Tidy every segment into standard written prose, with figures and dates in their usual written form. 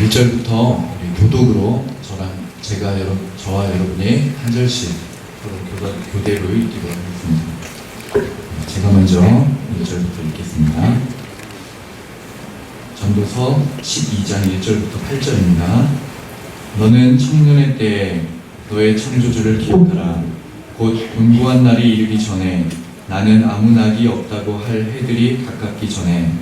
1절부터 우리 교독으로 저와 여러분이 한 절씩 서로 교대로 읽기로 하겠습니다. 제가 먼저 1절부터 읽겠습니다. 전도서 12장 1절부터 8절입니다. 너는 청년의 때에 너의 창조주를 기억하라. 곧 분부한 날이 이르기 전에 나는 아무 낙이 없다고 할 해들이 가깝기 전에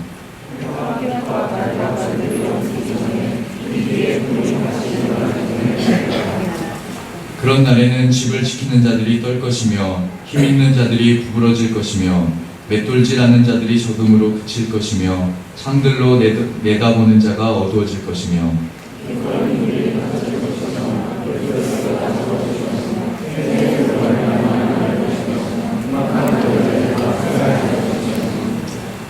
그런 날에는 집을 지키는 자들이 떨 것이며 힘 있는 자들이 부부러질 것이며 맷돌질하는 자들이 적음으로 그칠 것이며 창들로 내다보는 자가 어두워질 것이며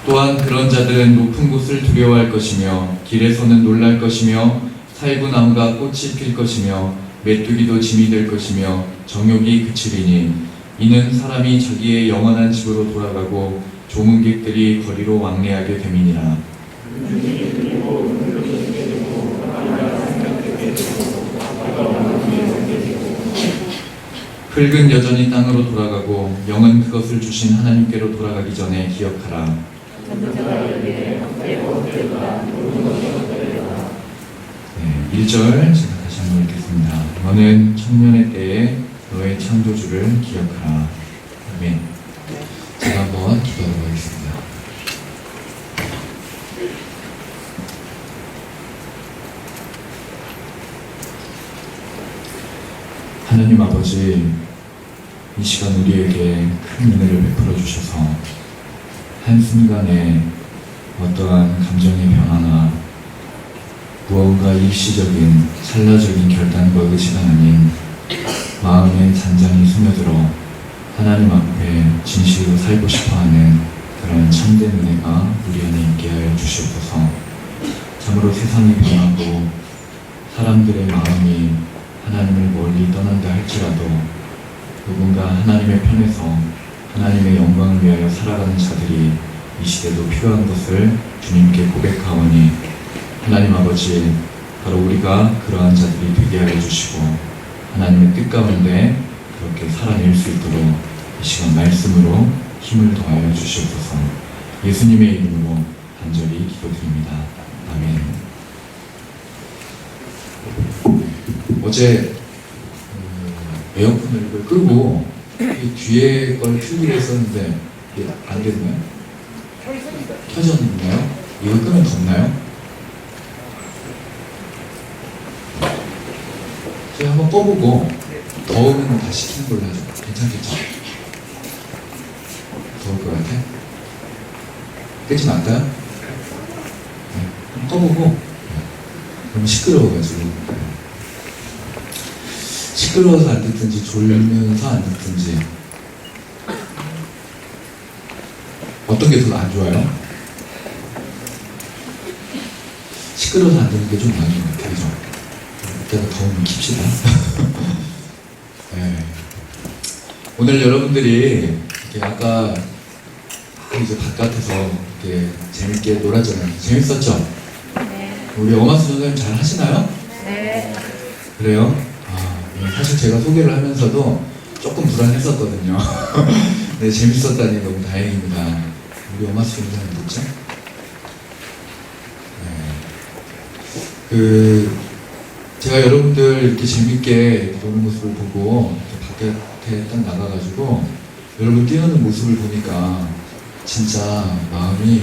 또한 그런 자들은 높은 곳을 두려워할 것이며 길에서는 놀랄 것이며 살구나무가 꽃이 필 것이며 메뚜기도 짐이 될 것이며 정욕이 그치리니 이는 사람이 자기의 영원한 집으로 돌아가고 조문객들이 거리로 왕래하게 됨이니라. 흙은 여전히 땅으로 돌아가고 영은 그것을 주신 하나님께로 돌아가기 전에 기억하라. 네, 1절 제가 다시 한번 읽겠습니다. 너는 청년의 때에 너의 창조주를 기억하라. 아멘. 제가 한번 기도하도록 하겠습니다. 하나님 아버지, 이 시간 우리에게 큰 은혜를 베풀어 주셔서 한순간에 어떠한 감정의 변화나 무언가 일시적인 찰나적인 결단과 의지가 아닌 마음의 잔잔히 스며들어 하나님 앞에 진실로 살고 싶어하는 그런 참된 은혜가 우리 안에 있게 하여 주시옵소서. 참으로 세상이 변하고 사람들의 마음이 하나님을 멀리 떠난다 할지라도 누군가 하나님의 편에서 하나님의 영광을 위하여 살아가는 자들이 이 시대도 필요한 것을 주님께 고백하오니 하나님 아버지, 바로 우리가 그러한 자들이 되게 하여 주시고 하나님의 뜻 가운데 그렇게 살아낼 수 있도록 이 시간 말씀으로 힘을 더하여 주시옵소서. 예수님의 이름으로 간절히 기도드립니다. 아멘. 어제 에어컨을 끄고 뒤에 걸 틀기로 했었는데 안 됐나요? 켜졌나요? 이거 끄면 덥나요? 제가 한번 꺼보고 더우면 다시 켜는 걸로 하죠. 괜찮겠죠? 더울 것 같아? 끄지 말까요? 네. 한번 꺼보고 너무 시끄러워가지고 시끄러워서 안 듣든지 졸면서 안 듣든지 어떤 게 더 안 좋아요? 시끄러워서 안 듣는 게 좀 나은 것 같아요. 그죠? 이따가 더우면 킵시다. 네. 오늘 여러분들이 이렇게 아까 이제 바깥에서 이렇게 재밌게 놀았잖아요. 재밌었죠? 네. 우리 엄하수 선생님 잘 하시나요? 네. 그래요? 사실 제가 소개를 하면서도 조금 불안했었거든요. 네, 재밌었다니 너무 다행입니다. 우리 엄하수 선생님 뭐죠? 네. 제가 여러분들 이렇게 재밌게 노는 모습을 보고 이렇게 바깥에 딱 나가가지고 여러분 뛰어노는 모습을 보니까 진짜 마음이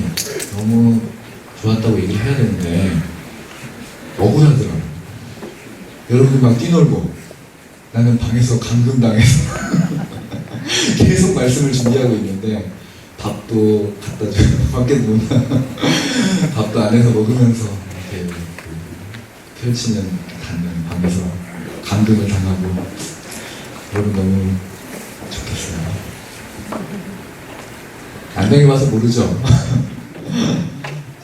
너무 좋았다고 얘기를 해야 되는데 억울하더라고요. 여러분들 막 뛰놀고 나는 방에서 감금당해서 계속 말씀을 준비하고 있는데 밥도 갖다 주고 밖에 못 나 밥도 안에서 먹으면서 이렇게 펼치는 닫는 방에서 감금을 당하고 여러분 너무 좋겠어요. 안당해 봐서 모르죠.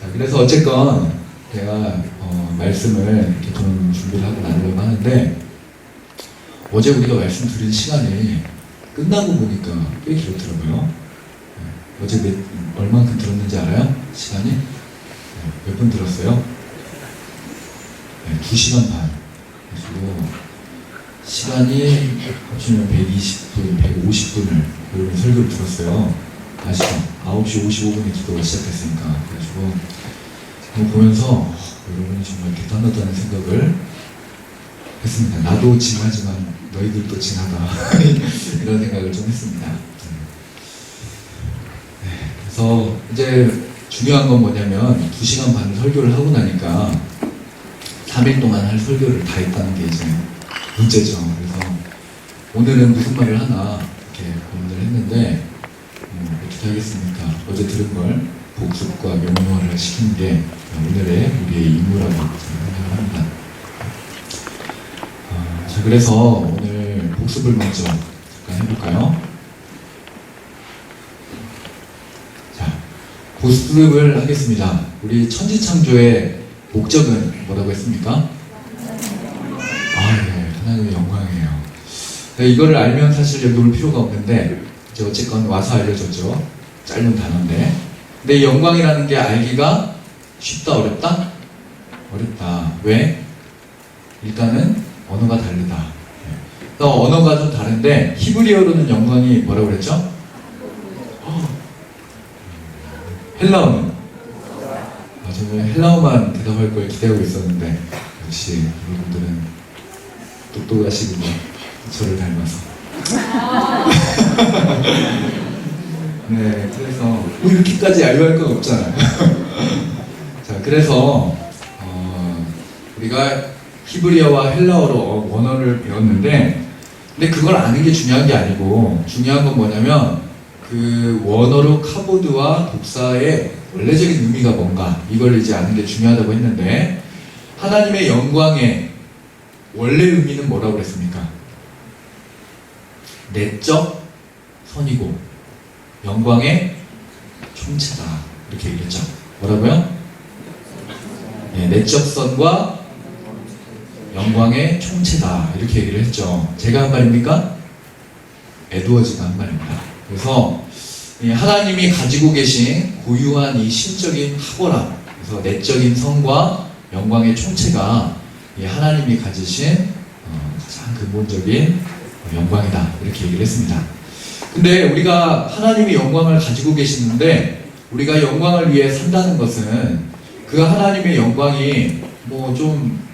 자, 그래서 어쨌건 제가 말씀을 이렇게 좀 준비를 하고 나누려고 하는데 어제 우리가 말씀 드린 시간이 끝나고 보니까 꽤 길었더라고요. 어제 얼만큼 들었는지 알아요? 시간이? 몇 분 들었어요? 네, 2시간 반. 그리고 시간이 합치면 120분, 150분을 여러분 설교를 들었어요. 아시죠? 9시 55분에 기도가 시작됐으니까. 그래가지고 보면서 여러분이 정말 대단하다는 생각을 했습니다. 나도 징하지만 너희들도 징하다. 이런 생각을 좀 했습니다. 네, 그래서 이제 중요한 건 뭐냐면 2시간 반 설교를 하고 나니까 3일 동안 할 설교를 다 했다는 게 이제 문제죠. 그래서 오늘은 무슨 말을 하나 이렇게 고민을 했는데 어떻게 하겠습니까? 어제 들은 걸 복습과 명료화를 시키는 게 오늘의 우리의 임무라고 생각을 합니다. 자, 그래서 오늘 복습을 먼저 잠깐 해볼까요? 자, 복습을 하겠습니다. 우리 천지창조의 목적은 뭐라고 했습니까? 네, 하나님의 영광이에요. 네, 이거를 알면 사실 여기 올 필요가 없는데 이제 어쨌건 와서 알려줬죠. 짧은 단어인데. 근데 영광이라는 게 알기가 쉽다, 어렵다? 어렵다. 왜? 일단은 언어가 다르다. 네. 언어가 좀 다른데 히브리어로는 영광이 뭐라고 그랬죠? 헬라어는? 저는 헬라어만 대답할 걸 기대하고 있었는데 역시 여러분들은 똑똑하시군요. 저를 닮아서. 네, 그래서 뭐 이렇게까지 알려할 건 없잖아요. 자, 그래서 우리가 히브리어와 헬라어로 원어를 배웠는데, 근데 그걸 아는 게 중요한 게 아니고 중요한 건 뭐냐면 그 원어로 카보드와 독사의 원래적인 의미가 뭔가 이걸 이제 아는 게 중요하다고 했는데, 하나님의 영광의 원래 의미는 뭐라고 그랬습니까? 내적 선이고 영광의 총체다, 이렇게 얘기했죠. 뭐라고요? 네, 내적 선과 영광의 총체다, 이렇게 얘기를 했죠. 제가 한 말입니까? 에드워즈가 한 말입니다. 그래서 하나님이 가지고 계신 고유한 이 신적인 학어라, 그래서 내적인 성과 영광의 총체가 하나님이 가지신 가장 근본적인 영광이다, 이렇게 얘기를 했습니다. 근데 우리가 하나님의 영광을 가지고 계시는데 우리가 영광을 위해 산다는 것은 그 하나님의 영광이 뭐 좀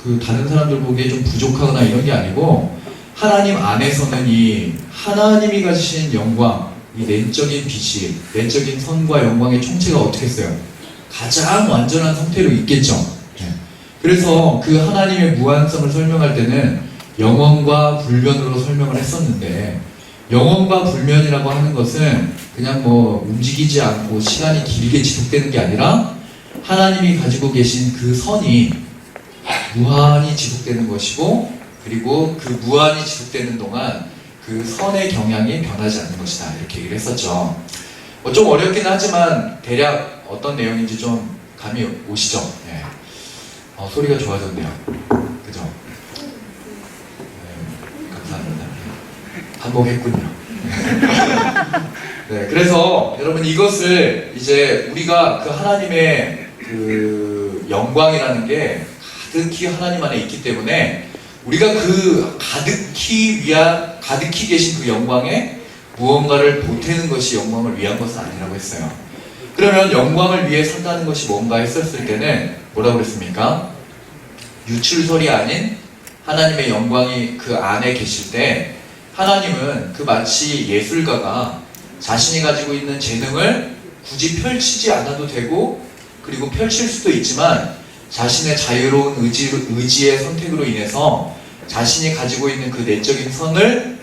그 다른 사람들 보기에 좀 부족하거나 이런 게 아니고, 하나님 안에서는 이 하나님이 가지신 영광, 이 내적인 빛이, 내적인 선과 영광의 총체가 어떻게 했어요? 가장 완전한 상태로 있겠죠. 네. 그래서 그 하나님의 무한성을 설명할 때는 영원과 불변으로 설명을 했었는데, 영원과 불변이라고 하는 것은 그냥 뭐 움직이지 않고 시간이 길게 지속되는 게 아니라 하나님이 가지고 계신 그 선이 무한히 지속되는 것이고, 그리고 그 무한히 지속되는 동안 그 선의 경향이 변하지 않는 것이다, 이렇게 얘기를 했었죠. 좀 어렵긴 하지만 대략 어떤 내용인지 좀 감이 오시죠? 네. 소리가 좋아졌네요. 그죠? 네, 감사합니다. 한몫했군요. 네, 그래서 여러분 이것을 이제 우리가 그 하나님의 그 영광이라는 게 가득히 하나님 안에 있기 때문에 우리가 그 가득히 계신 그 영광에 무언가를 보태는 것이 영광을 위한 것은 아니라고 했어요. 그러면 영광을 위해 산다는 것이 뭔가 했었을 때는 뭐라고 그랬습니까? 유출설이 아닌 하나님의 영광이 그 안에 계실 때, 하나님은 그 마치 예술가가 자신이 가지고 있는 재능을 굳이 펼치지 않아도 되고, 그리고 펼칠 수도 있지만 자신의 자유로운 의지의 선택으로 인해서 자신이 가지고 있는 그 내적인 선을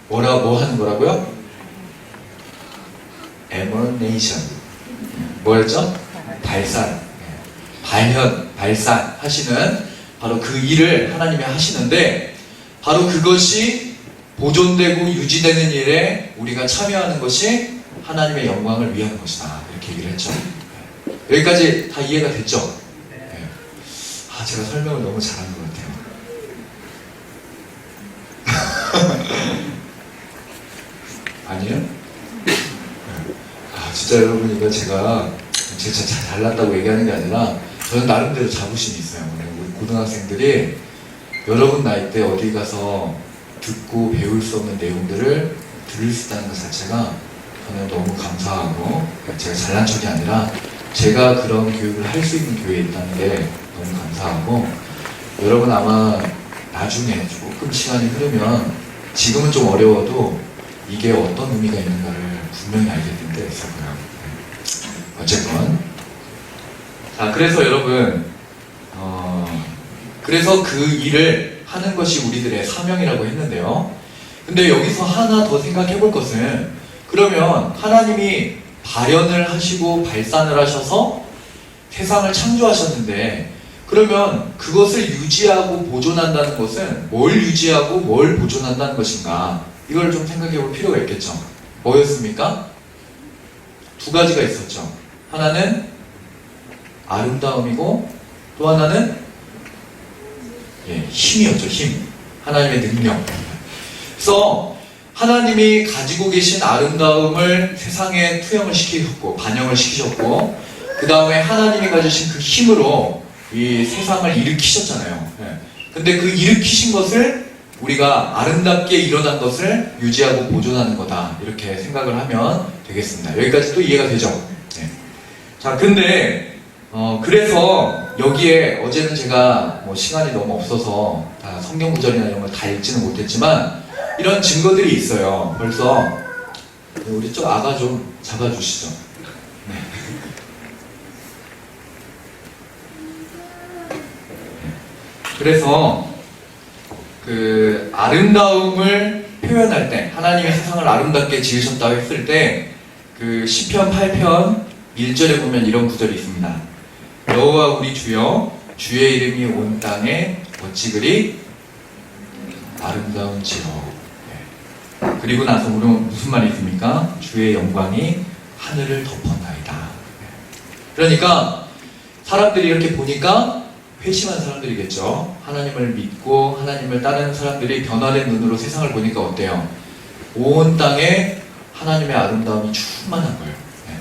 뭐 하는 거라고요? emanation. 뭐였죠? 발산하시는 바로 그 일을 하나님이 하시는데, 바로 그것이 보존되고 유지되는 일에 우리가 참여하는 것이 하나님의 영광을 위한 것이다, 이렇게 얘기를 했죠. 여기까지 다 이해가 됐죠? 네. 제가 설명을 너무 잘한 것 같아요. 아니요? 진짜 여러분, 이거 제가 진짜 잘 달랐다고 얘기하는 게 아니라 저는 나름대로 자부심이 있어요. 우리 고등학생들이 여러분 나이 때 어디 가서 듣고 배울 수 없는 내용들을 들을 수 있다는 것 자체가 저는 너무 감사하고, 제가 잘난 척이 아니라 제가 그런 교육을 할 수 있는 교회에 있다는 게 너무 감사하고, 여러분 아마 나중에 조금 시간이 흐르면, 지금은 좀 어려워도 이게 어떤 의미가 있는가를 분명히 알게 된 게 있을 거예요. 어쨌건 자, 그래서 여러분 그래서 그 일을 하는 것이 우리들의 사명이라고 했는데요. 근데 여기서 하나 더 생각해 볼 것은, 그러면 하나님이 발현을 하시고 발산을 하셔서 세상을 창조하셨는데, 그러면 그것을 유지하고 보존한다는 것은 뭘 유지하고 뭘 보존한다는 것인가? 이걸 좀 생각해 볼 필요가 있겠죠. 뭐였습니까? 두 가지가 있었죠. 하나는 아름다움이고 또 하나는 힘이었죠. 힘. 하나님의 능력. 그래서 하나님이 가지고 계신 아름다움을 세상에 투영을 시키셨고 반영을 시키셨고, 그 다음에 하나님이 가지신 그 힘으로 이 세상을 일으키셨잖아요. 근데 그 일으키신 것을 우리가 아름답게 일어난 것을 유지하고 보존하는 거다, 이렇게 생각을 하면 되겠습니다. 여기까지 또 이해가 되죠? 네. 자, 근데 그래서 여기에 어제는 제가 시간이 너무 없어서 다 성경 구절이나 이런 걸 다 읽지는 못했지만 이런 증거들이 있어요. 벌써 우리 좀 아가 좀 잡아주시죠. 네. 그래서 그 아름다움을 표현할 때, 하나님이 세상을 아름답게 지으셨다고 했을 때, 그 시편 8편 1절에 보면 이런 구절이 있습니다. 여호와 우리 주여, 주의 이름이 온 땅에 어찌 그리 아름다운지요. 네. 그리고 나서 우리는 무슨 말이 있습니까? 주의 영광이 하늘을 덮었나이다. 네. 그러니까 사람들이 이렇게 보니까 회심한 사람들이겠죠. 하나님을 믿고 하나님을 따르는 사람들이 변화된 눈으로 세상을 보니까 어때요? 온 땅에 하나님의 아름다움이 충만한 거예요. 네.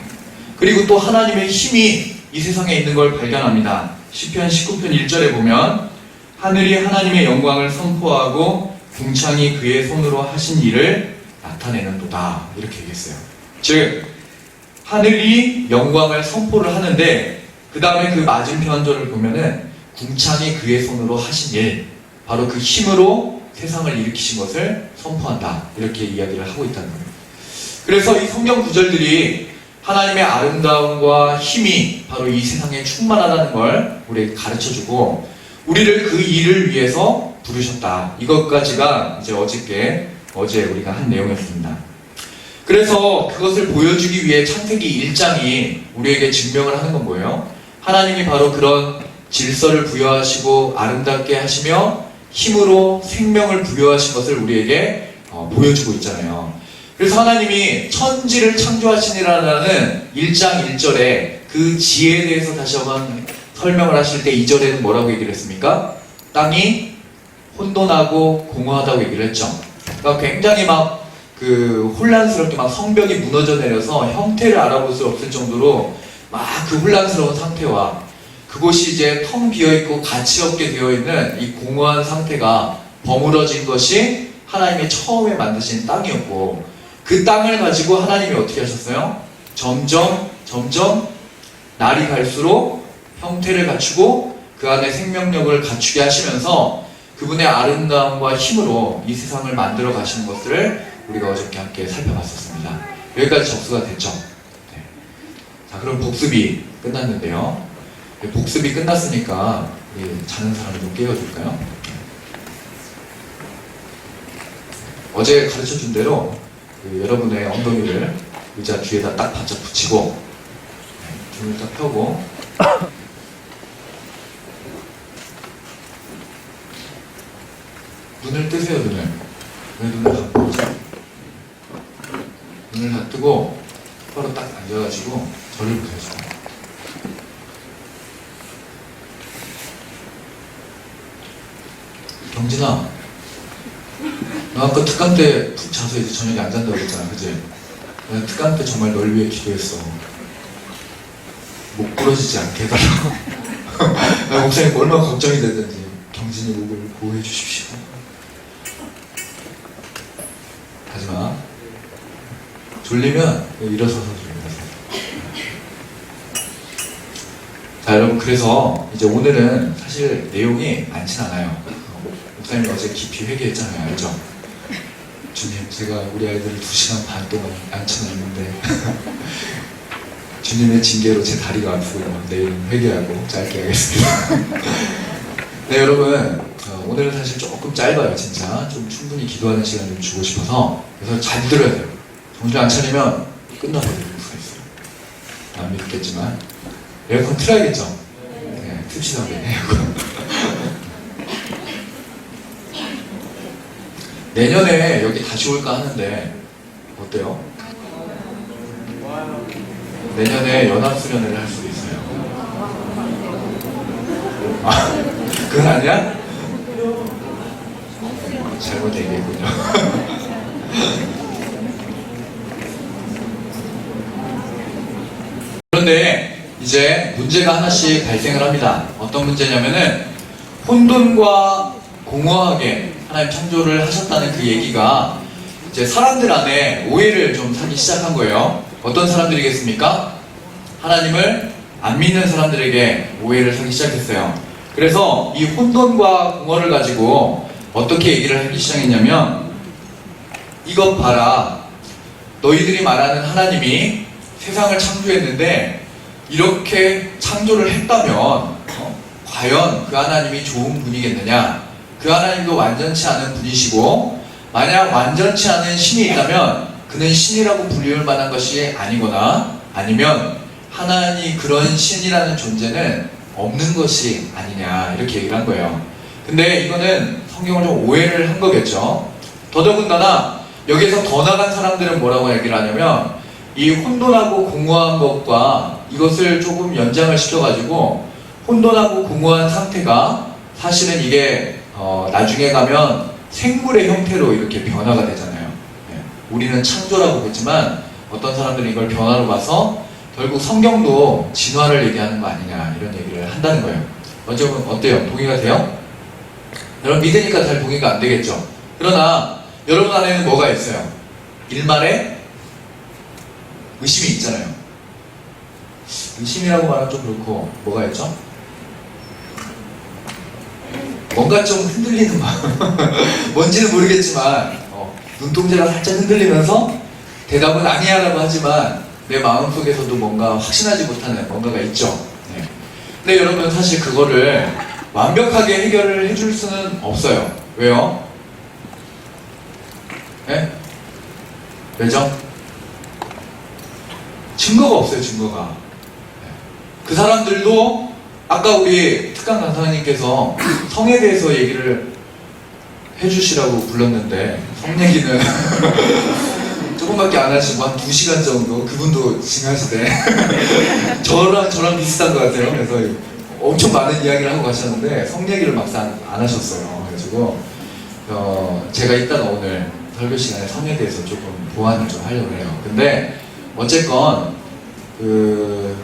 그리고 또 하나님의 힘이 이 세상에 있는 걸 발견합니다. 시편 19편 1절에 보면 하늘이 하나님의 영광을 선포하고 궁창이 그의 손으로 하신 일을 나타내는도다, 이렇게 얘기했어요. 즉 하늘이 영광을 선포를 하는데, 그 다음에 그 맞은편절을 보면은 궁창이 그의 손으로 하신 일, 바로 그 힘으로 세상을 일으키신 것을 선포한다, 이렇게 이야기를 하고 있다는 거예요. 그래서 이 성경 구절들이 하나님의 아름다움과 힘이 바로 이 세상에 충만하다는 걸 우리에게 가르쳐주고, 우리를 그 일을 위해서 부르셨다, 이것까지가 이제 어제 우리가 한 내용이었습니다. 그래서 그것을 보여주기 위해 창세기 1장이 우리에게 증명을 하는 건 뭐예요? 하나님이 바로 그런 질서를 부여하시고 아름답게 하시며 힘으로 생명을 부여하신 것을 우리에게 보여주고 있잖아요. 그래서 하나님이 천지를 창조하시니라는 1장 1절에 그 지혜에 대해서 다시 한번 설명을 하실 때 2절에는 뭐라고 얘기를 했습니까? 땅이 혼돈하고 공허하다고 얘기를 했죠. 그러니까 굉장히 막 혼란스럽게 막 성벽이 무너져 내려서 형태를 알아볼 수 없을 정도로 막 그 혼란스러운 상태와, 그곳이 이제 텅 비어있고 가치 없게 되어있는 이 공허한 상태가 버무러진 것이 하나님이 처음에 만드신 땅이었고, 그 땅을 가지고 하나님이 어떻게 하셨어요? 점점 날이 갈수록 형태를 갖추고 그 안에 생명력을 갖추게 하시면서 그분의 아름다움과 힘으로 이 세상을 만들어 가시는 것들을 우리가 어저께 함께 살펴봤었습니다. 여기까지 접수가 됐죠? 네. 자, 그럼 복습이 끝났는데요. 복습이 끝났으니까 우리 자는 사람을 좀 깨워줄까요? 어제 가르쳐준 대로 여러분의 엉덩이를 의자 뒤에다 딱 바짝 붙이고 등을 딱 펴고 눈을 뜨세요. 눈을. 왜 눈을 감고 오죠? 눈을 다 뜨고 바로 딱 앉아가지고 저를 보세요. 경진아, 너 아까 특강 때 푹 자서 이제 저녁에 안 잔다고 그랬잖아, 그치? 내가 특강 때 정말 널 위해 기도했어. 목 부러지지 않게 해달라고. 목사님 얼마나 걱정이 되든지 경진이 목을 보호해 주십시오. 하지마. 졸리면 일어서서 졸려서. 자, 여러분, 그래서 이제 오늘은 사실 내용이 많진 않아요. 목사님이 어제 깊이 회개했잖아요. 알죠? 주님, 제가 우리 아이들을 2시간 반 동안 앉혀놨는데 주님의 징계로 제 다리가 아프고요. 내일 회개하고 짧게 하겠습니다. 네, 여러분, 오늘은 사실 조금 짧아요. 진짜 좀 충분히 기도하는 시간 좀 주고 싶어서. 그래서 잘 들어야 돼요. 정신 안 차리면 끝나버릴 수가 있어요. 안 믿겠지만 에어컨 틀어야겠죠? 네, 틉시다. 에어컨. 내년에 여기 다시 올까 하는데 어때요? 내년에 연합수련회를 할 수도 있어요. 아, 그건 아니야? 잘못 얘기했군요. 그런데 이제 문제가 하나씩 발생을 합니다. 어떤 문제냐면은 혼돈과 공허하게 하나님 창조를 하셨다는 그 얘기가 이제 사람들 안에 오해를 좀 사기 시작한 거예요. 어떤 사람들이겠습니까? 하나님을 안 믿는 사람들에게 오해를 사기 시작했어요. 그래서 이 혼돈과 공허를 가지고 어떻게 얘기를 하기 시작했냐면, 이것 봐라, 너희들이 말하는 하나님이 세상을 창조했는데 이렇게 창조를 했다면 과연 그 하나님이 좋은 분이겠느냐? 그 하나님도 완전치 않은 분이시고, 만약 완전치 않은 신이 있다면 그는 신이라고 불릴 만한 것이 아니거나, 아니면 하나님 그런 신이라는 존재는 없는 것이 아니냐, 이렇게 얘기를 한 거예요. 근데 이거는 성경을 좀 오해를 한 거겠죠. 더더군다나 여기에서 더 나간 사람들은 뭐라고 얘기를 하냐면, 이 혼돈하고 공허한 것과 이것을 조금 연장을 시켜가지고 혼돈하고 공허한 상태가 사실은 이게 나중에 가면 생물의 형태로 이렇게 변화가 되잖아요. 우리는 창조라고 보지만 어떤 사람들은 이걸 변화로 봐서 결국 성경도 진화를 얘기하는 거 아니냐, 이런 얘기를 한다는 거예요. 어때요? 동의가 돼요? 여러분 믿으니까 잘 동의가 안 되겠죠? 그러나 여러분 안에는 뭐가 있어요? 일말의 의심이 있잖아요. 의심이라고 말하면 좀 그렇고, 뭐가 있죠? 뭔가 좀 흔들리는 마음. 뭔지는 모르겠지만 눈동자가 살짝 흔들리면서 대답은 아니야 라고 하지만 내 마음속에서도 뭔가 확신하지 못하는 뭔가가 있죠. 네. 근데 여러분, 사실 그거를 완벽하게 해결을 해줄 수는 없어요. 왜요? 네? 왜죠? 증거가 없어요. 증거가. 그 사람들도 아까 우리 특강 강사님께서 성에 대해서 얘기를 해주시라고 불렀는데, 성 얘기는 조금밖에 안 하시고 한 2시간 정도 그분도 징하시대. 저랑 비슷한 것 같아요. 그래서 엄청 많은 이야기를 하고 가셨는데 성 얘기를 막상 안 하셨어요. 그래가지고 제가 이따가 오늘 설교 시간에 성에 대해서 조금 보완을 좀 하려고 해요. 근데 어쨌건 무슨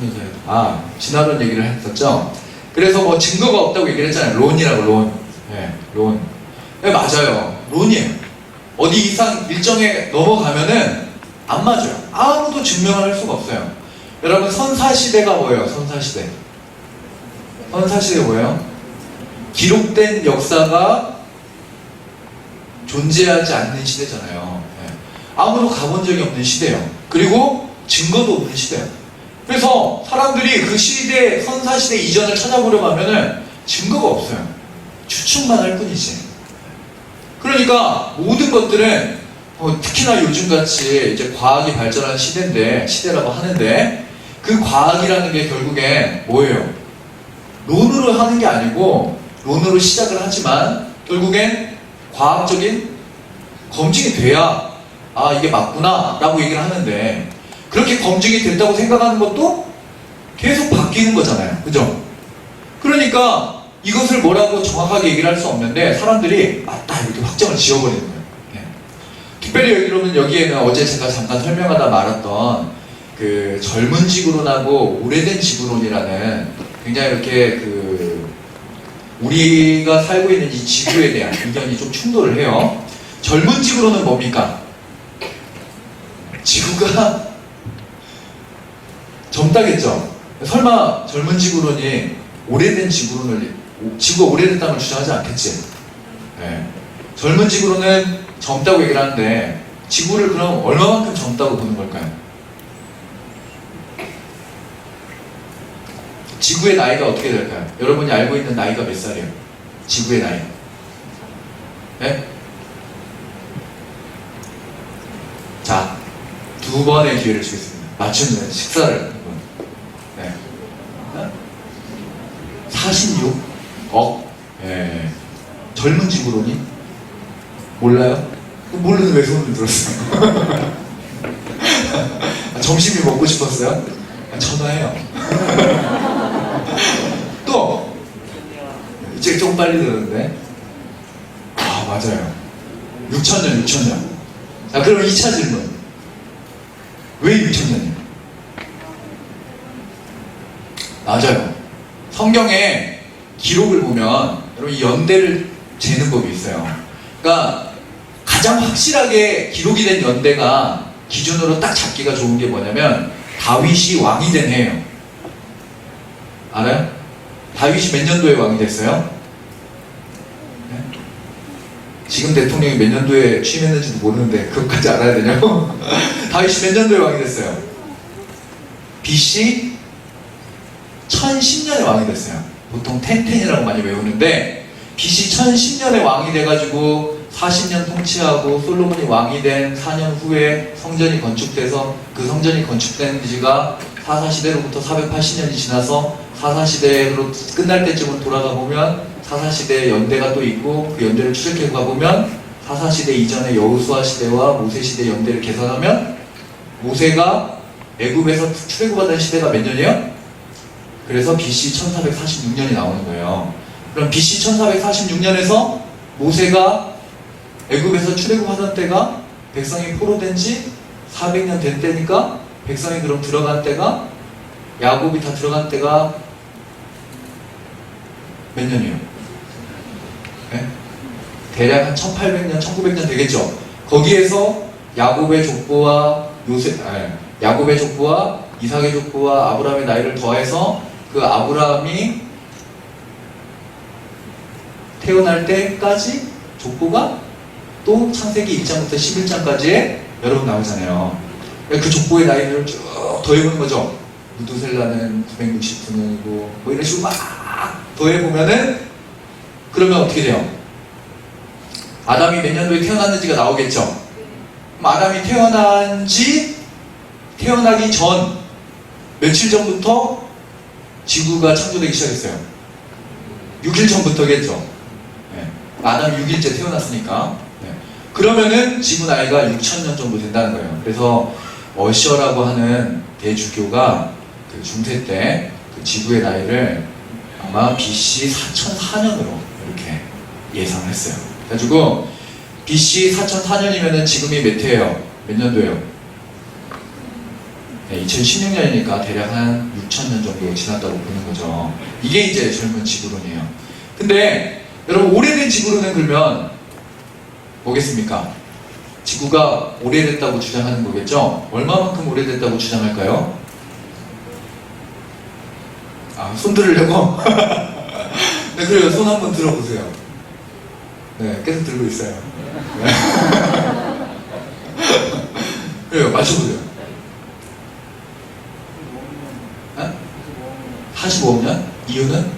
얘기예요? 진화론 얘기를 했었죠. 그래서 뭐 증거가 없다고 얘기를 했잖아요. 론이라고, 론. 네, 론. 네, 맞아요. 론이에요. 어디 이상 일정에 넘어가면은 안 맞아요. 아무도 증명을 할 수가 없어요. 여러분, 선사시대가 뭐예요? 선사시대. 선사시대 뭐예요? 기록된 역사가 존재하지 않는 시대잖아요. 네. 아무도 가본 적이 없는 시대예요. 그리고 증거도 없는 시대예요. 그래서 사람들이 그 시대, 선사시대 이전을 찾아보려고 하면은 증거가 없어요. 추측만 할 뿐이지. 그러니까 모든 것들은 특히나 요즘같이 이제 과학이 발전한 시대라고 하는데, 그 과학이라는 게 결국엔 뭐예요? 론으로 하는 게 아니고, 론으로 시작을 하지만 결국엔 과학적인 검증이 돼야 이게 맞구나 라고 얘기를 하는데, 그렇게 검증이 됐다고 생각하는 것도 계속 바뀌는 거잖아요. 그죠? 그러니까 이것을 뭐라고 정확하게 얘기를 할 수 없는데 사람들이 맞다 이렇게 확정을 지어버리는 거예요. 네. 특별히 여러분, 여기에는 어제 제가 잠깐 설명하다 말았던 그 젊은 지구론하고 오래된 지구론이라는 굉장히 이렇게 우리가 살고 있는 이 지구에 대한 의견이 좀 충돌을 해요. 젊은 지구로는 뭡니까? 지구가 젊다겠죠? 설마 젊은 지구론이 오래된 지구론을, 지구가 오래됐다는 걸 주장하지 않겠지? 네. 젊은 지구론은 젊다고 얘기를 하는데, 지구를 그럼 얼마만큼 젊다고 보는 걸까요? 지구의 나이가 어떻게 될까요? 여러분이 알고 있는 나이가 몇 살이에요? 지구의 나이. 네? 자, 두 번의 기회를 주겠습니다. 맞추는 식사를. 네. 46억? 예. 젊은 지구론이? 몰라요? 모르는 왜 손을 들었어요? 점심이 먹고 싶었어요? 전화해요. 또! 이제 좀 빨리 들었는데. 아, 맞아요. 6천년. 자, 그럼 2차 질문. 왜 6천년이에요? 맞아요. 성경에 기록을 보면 여러분 이 연대를 재는 법이 있어요. 그러니까 가장 확실하게 기록이 된 연대가 기준으로 딱 잡기가 좋은 게 뭐냐면 다윗이 왕이 된 해예요. 알아요? 다윗이 몇 년도에 왕이 됐어요? 네? 지금 대통령이 몇 년도에 취임했는지도 모르는데 그것까지 알아야 되냐고? 다윗이 몇 년도에 왕이 됐어요? BC 1010년에 왕이 됐어요. 보통 텐텐이라고 많이 외우는데 BC 1010년에 왕이 돼가지고 40년 통치하고 솔로몬이 왕이 된 4년 후에 성전이 건축돼서 그 성전이 건축된 지가 사사시대로부터 480년이 지나서 사사시대로 끝날 때쯤은 돌아가 보면 사사시대 연대가 또 있고 그 연대를 추적해 가보면 사사시대 이전의 여호수아 시대와 모세 시대 연대를 계산하면 모세가 애굽에서 출애굽하던 시대가 몇 년이에요? 그래서 BC 1446년이 나오는 거예요. 그럼 BC 1446년에서 모세가 애굽에서 출애굽하던 때가 백성이 포로된 지 400년 된 때니까 백성이 그럼 들어간 때가 야곱이 다 들어간 때가 몇 년이에요? 네? 대략 한 1800년, 1900년 되겠죠. 거기에서 야곱의 족보와 야곱의 족보와 이삭의 족보와 아브라함의 나이를 더해서 그 아브라함이 태어날 때까지 족보가 또 창세기 1장부터 11장까지에 여러분 나오잖아요. 그 족보의 나이를 쭉 더해보는 거죠. 무두셀라는 969년이고 뭐 이런 식으로 막 더해보면은 그러면 어떻게 돼요? 아담이 몇 년도에 태어났는지가 나오겠죠. 그럼 아담이 태어나기 전 며칠 전부터 지구가 창조되기 시작했어요. 6일 전부터겠죠. 네. 아담이 6일째 태어났으니까. 네. 그러면은 지구 나이가 6000년 정도 된다는 거예요. 그래서 어셔라고 하는 대주교가 그 중세 때 그 지구의 나이를 아마 BC 4004년으로 이렇게 예상을 했어요. 그래가지고 BC 4004년이면은 지금이 몇 해예요? 몇 년도예요? 네, 2016년이니까 대략 한 6000년 정도 지났다고 보는 거죠. 이게 이제 젊은 지구론이에요. 근데 여러분 오래된 지구론은 그러면 뭐겠습니까? 지구가 오래됐다고 주장하는 거겠죠? 얼마만큼 오래됐다고 주장할까요? 아, 손 들으려고? 네, 그래요. 손 한번 들어보세요. 네, 계속 들고 있어요. 네. 그래요, 맞춰보세요. 45년? 이유는?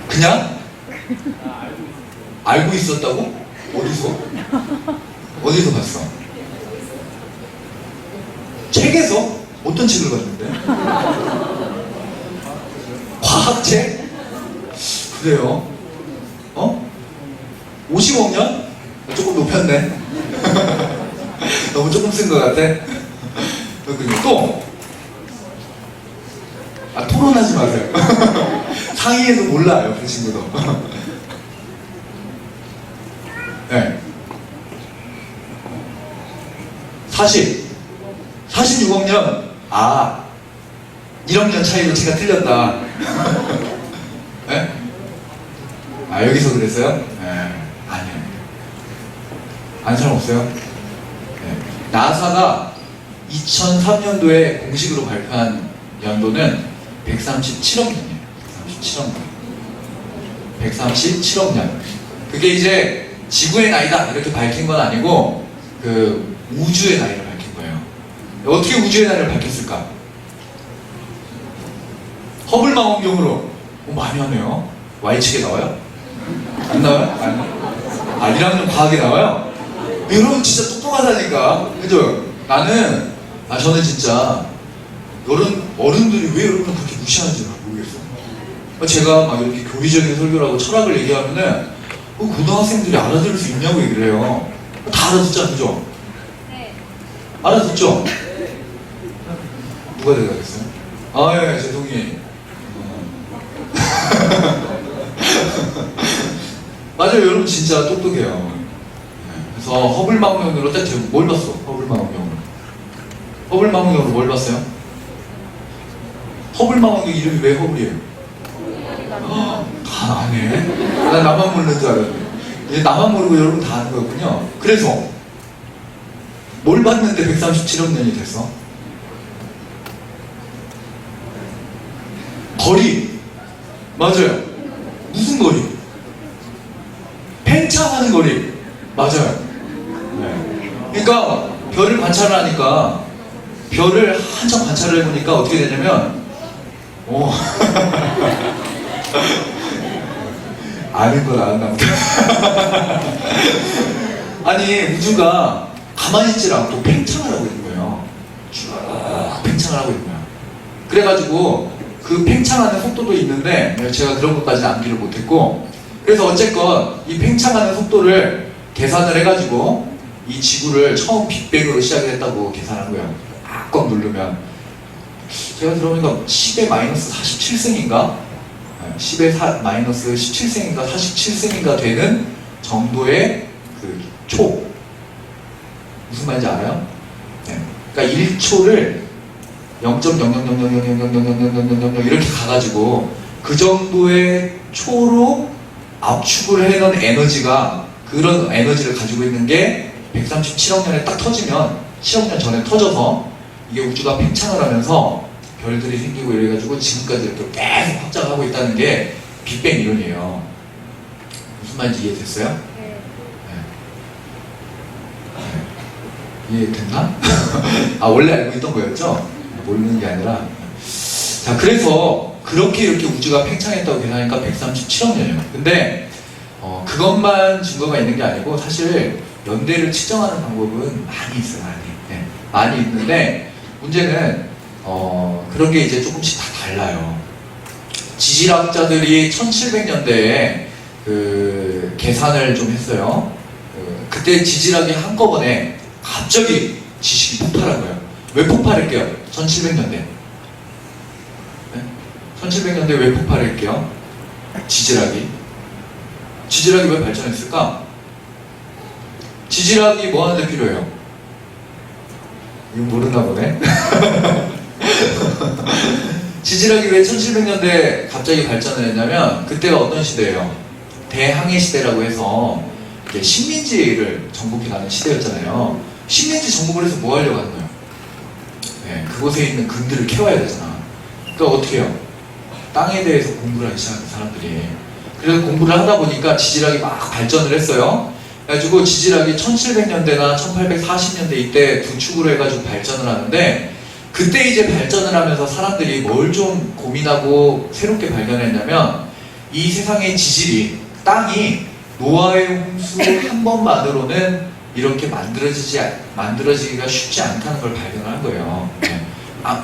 그냥? 알고 있었다고? 어디서? 어디서 봤어? 책에서? 어떤 책을 봤는데? 과학책? 그래요? 50억 년? 조금 높였네. 너무 조금 쓴 것 같아. 또 토론하지 마세요. 상의해도 몰라요, 그 친구도. 네. 46억 년. 1억 년 차이로 제가 틀렸다. 네? 아, 여기서 그랬어요? 네. 아니요. 아는 사람 없어요? 네. 나사가 2003년도에 공식으로 발표한 연도는 137억 년이에요. 137억 년. 137억 년. 그게 이제 지구의 나이다 이렇게 밝힌 건 아니고 그 우주의 나이를 밝힌 거예요. 어떻게 우주의 나이를 밝혔을까? 허블 망원경으로. 많이 하네요. Y축에 나와요? 안 나와요? 아, 1학년 과학에 나와요? 여러분 진짜 똑똑하다니까. 그죠? 저는 진짜 어른들이 왜 여러분을 그렇게 무시하는지 모르겠어요. 제가 막 이렇게 교리적인 설교를 하고 철학을 얘기하면은 고등학생들이 알아들을 수 있냐고 얘기를 해요. 다 알아듣잖아요, 그죠? 네. 알아듣죠? 누가 대답했어요? 아, 예, 제동이. 맞아요, 여러분 진짜 똑똑해요. 그래서 허블 망원경으로 딱 뭘 봤어? 허블 망원경으로. 허블 망원경으로 뭘 봤어요? 허블 망원경 이름이 왜 허블이에요? 다 아네. 난 나만 모르는 줄 알았는데. 이제 나만 모르고 여러분 다 아는 거군요. 그래서 뭘 봤는데 137억 년이 됐어? 거리. 맞아요. 무슨 거리? 팽창하는 거리. 맞아요. 네. 그러니까 별을 관찰을 하니까 별을 한참 관찰을 해보니까 어떻게 되냐면 아는 건 아는가 보다. 아니 우주가 가만히 있질 않고 팽창을 하고 있는 거예요. 쭉 팽창을 하고 있는 거야. 그래가지고 그 팽창하는 속도도 있는데 제가 그런 것까지는 암기를 못했고, 그래서 어쨌건 이 팽창하는 속도를 계산을 해가지고 이 지구를 처음 빅뱅으로 시작을 했다고 계산한 거예요. 꽉 누르면 제가 들어보니까 10의 마이너스 47승인가 10의 마이너스 17승인가 47승인가 되는 정도의 그 초, 무슨 말인지 알아요? 네. 그러니까 1초를 0.000000000000 이렇게 가가지고 그 정도의 초로 압축을 해놓은 에너지가, 그런 에너지를 가지고 있는 게 137억 년에 딱 터지면 7억 년 전에 터져서 이게 우주가 팽창을 하면서 별들이 생기고 이래가지고 지금까지 이렇게 계속 확장하고 있다는 게 빅뱅 이론이에요. 무슨 말인지 이해됐어요? 네. 네. 이해됐나? 아, 원래 알고 있던 거였죠? 모르는 게 아니라. 자, 그래서 그렇게 이렇게 우주가 팽창했다고 계산하니까 137억 년이에요. 근데 그것만 증거가 있는 게 아니고 사실 연대를 측정하는 방법은 많이 있어요. 많이 있는데 문제는 그런 게 이제 조금씩 다 달라요. 지질학자들이 1700년대에 그 계산을 좀 했어요. 그때 지질학이 한꺼번에 갑자기 지식이 폭발한 거예요. 왜 폭발했게요? 1700년대. 네? 1700년대 왜 폭발했게요? 지질학이 왜 발전했을까? 지질학이 뭐 하는데 필요해요? 이거 모르나 보네. 지질학이 왜 1700년대 갑자기 발전을 했냐면 그때가 어떤 시대예요? 대항해 시대라고 해서 식민지를 정복해 가는 시대였잖아요. 식민지 정복을 해서 뭐 하려고 하는 거예요? 네, 그곳에 있는 근들을 캐와야 되잖아. 그러니까 어떻게 해요? 땅에 대해서 공부를 하기 시작하는 사람들이. 그래서 공부를 하다 보니까 지질학이 막 발전을 했어요. 그래가지고 지질학이 1700년대나 1840년대 이때 두 축으로 해가지고 발전을 하는데, 그때 이제 발전을 하면서 사람들이 뭘 좀 고민하고 새롭게 발견했냐면 이 세상의 지질이, 땅이 노아의 홍수 한 번만으로는 이렇게 만들어지기가 쉽지 않다는 걸 발견한 거예요. 네.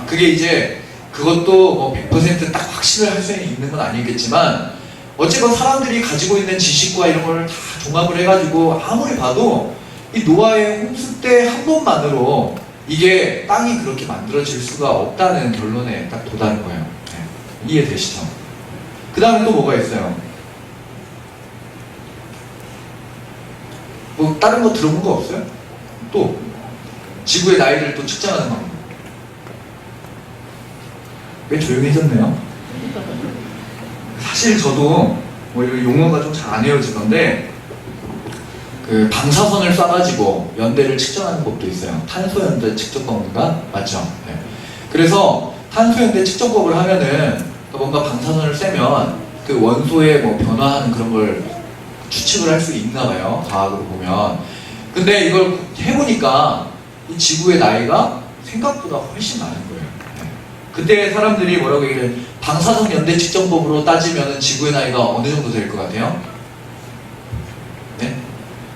그게 이제 그것도 뭐 100%딱 확신을 할 수 있는 건 아니겠지만 어쨌건 사람들이 가지고 있는 지식과 이런 걸 다 종합을 해가지고 아무리 봐도 이 노아의 홍수 때 한 번만으로 이게 땅이 그렇게 만들어질 수가 없다는 결론에 딱 도달한 거예요. 네. 이해되시죠? 그 다음에 또 뭐가 있어요? 뭐 다른 거 들어본 거 없어요? 또 지구의 나이를 또 측정하는 방법. 꽤 조용해졌네요. 사실 저도 뭐 이런 용어가 좀 잘 안 외워지던데 그 방사선을 쏴가지고 연대를 측정하는 법도 있어요. 탄소연대 측정법인가? 맞죠? 네. 그래서 탄소연대 측정법을 하면은 뭔가 방사선을 쐬면 그 원소의 뭐 변화하는 그런 걸 추측을 할 수 있나 봐요. 과학으로 보면. 근데 이걸 해보니까 이 지구의 나이가 생각보다 훨씬 많은 거예요. 네. 그때 사람들이 뭐라고 얘기를 방사선 연대 측정법으로 따지면 지구의 나이가 어느 정도 될 것 같아요? 네?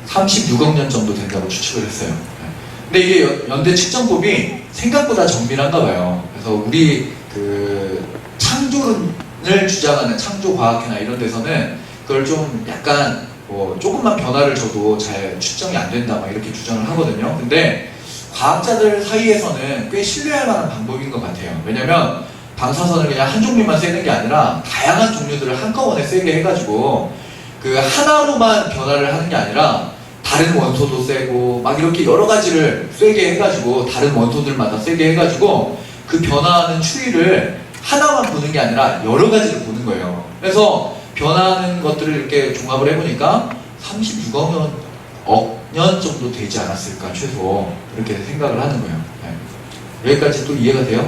36억 년 정도 된다고 추측을 했어요. 네. 근데 이게 연대 측정법이 생각보다 정밀한가 봐요. 그래서 우리 그 창조론을 주장하는 창조과학회나 이런 데서는 그걸 좀 약간 뭐 조금만 변화를 줘도 잘 측정이 안 된다 막 이렇게 주장을 하거든요. 근데 과학자들 사이에서는 꽤 신뢰할 만한 방법인 것 같아요. 왜냐면 방사선을 그냥 한 종류만 쐬는 게 아니라 다양한 종류들을 한꺼번에 쐬게 해가지고 그 하나로만 변화를 하는 게 아니라 다른 원소도 쐬고 막 이렇게 여러 가지를 쐬게 해가지고 다른 원소들마다 쐬게 해가지고 그 변화하는 추이를 하나만 보는 게 아니라 여러 가지를 보는 거예요. 그래서 변화하는 것들을 이렇게 종합을 해보니까 36억 년 정도 되지 않았을까 최소 이렇게 생각을 하는 거예요. 네. 여기까지 또 이해가 돼요?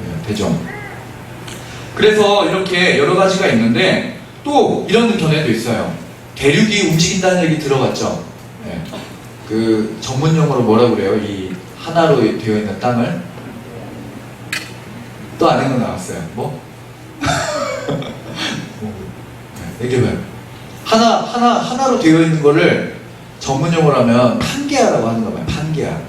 네, 되죠? 그래서 이렇게 여러 가지가 있는데 또 이런 견해도 있어요. 대륙이 움직인다는 얘기 들어봤죠? 네. 그 전문 용어로 뭐라고 그래요? 이 하나로 되어 있는 땅을 또 아는 거 나왔어요. 뭐? 네, 얘기해봐요. 하나로 되어 있는 거를 전문 용어로 하면 판게아라고 하는 거 봐요. 판게아. 네.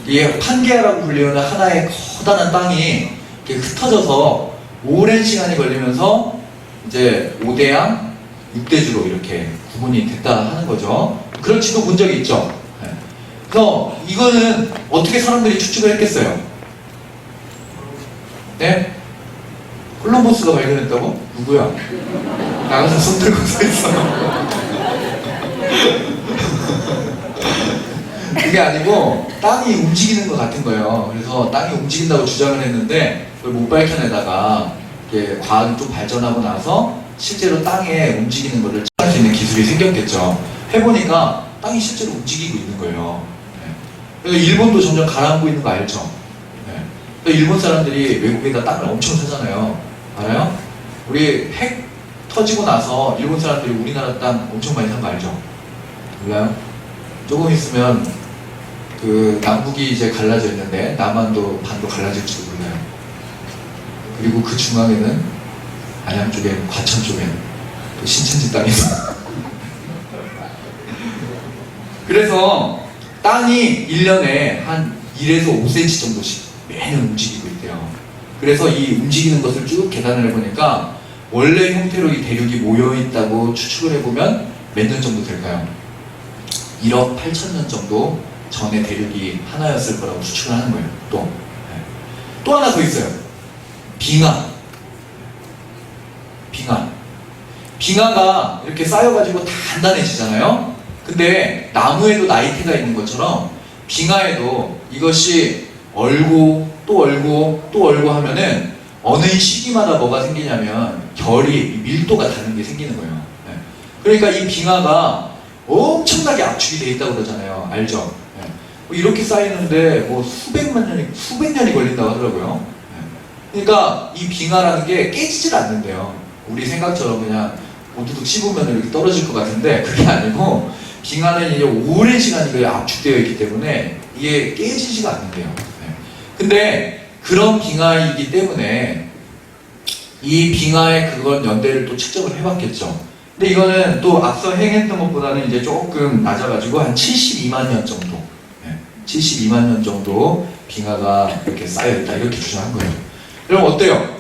이게 판게아라고 불리는 하나의 커다란 땅이 이렇게 흩어져서 오랜 시간이 걸리면서 이제 5대양, 6대주로 이렇게 구분이 됐다 하는 거죠. 그런 지도 본 적이 있죠. 네. 그래서 이거는 어떻게 사람들이 추측을 했겠어요? 네? 콜럼버스가 발견했다고? 누구야? 나가서 손 들고 서 있어. 그게 아니고 땅이 움직이는 것 같은 거예요. 그래서 땅이 움직인다고 주장을 했는데 그걸 못 밝혀내다가 이게 과학이 좀 발전하고 나서 실제로 땅에 움직이는 것을 찾을 수 있는 기술이 생겼겠죠. 해보니까 땅이 실제로 움직이고 있는 거예요. 네. 그래서 일본도 점점 가라앉고 있는 거 알죠? 네. 그래서 일본 사람들이 외국에다 땅을 엄청 사잖아요. 알아요? 우리 핵 터지고 나서 일본 사람들이 우리나라 땅 엄청 많이 산 거 알죠? 몰라요? 조금 있으면 그 남북이 이제 갈라져 있는데 남한도 반도 갈라질지도 몰라요. 그리고 그 중앙에는 안양 쪽엔 과천 쪽엔 또 신천지 땅이 있어요. 그래서 땅이 1년에 한 1에서 5cm 정도씩 매년 움직이고 있대요. 그래서 이 움직이는 것을 쭉 계산을 해보니까 원래 형태로 이 대륙이 모여있다고 추측을 해보면 몇 년 정도 될까요? 1억 8천 년 정도 전에 대륙이 하나였을 거라고 추측을 하는 거예요. 또 하나 더 있어요. 빙하. 빙하가 이렇게 쌓여가지고 단단해지잖아요. 근데 나무에도 나이테가 있는 것처럼 빙하에도 이것이 얼고 또 얼고 또 얼고 하면은 어느 시기마다 뭐가 생기냐면 결이 밀도가 다른 게 생기는 거예요. 네. 그러니까 이 빙하가 엄청나게 압축이 돼 있다고 그러잖아요. 알죠? 네. 뭐 이렇게 쌓이는데 뭐 수백 년이 걸린다고 하더라고요. 네. 그러니까 이 빙하라는 게 깨지질 않는데요. 우리 생각처럼 그냥 우두둑 씹으면 이렇게 떨어질 것 같은데 그게 아니고 빙하는 이제 오랜 시간이 압축되어 있기 때문에 이게 깨지지가 않는데요. 네. 근데 그런 빙하이기 때문에 이 빙하의 그건 연대를 또 측정을 해봤겠죠. 근데 이거는 또 앞서 행했던 것보다는 이제 조금 낮아가지고 한 72만 년 정도, 72만 년 정도 빙하가 이렇게 쌓여있다 이렇게 주장한 거예요. 여러분 어때요?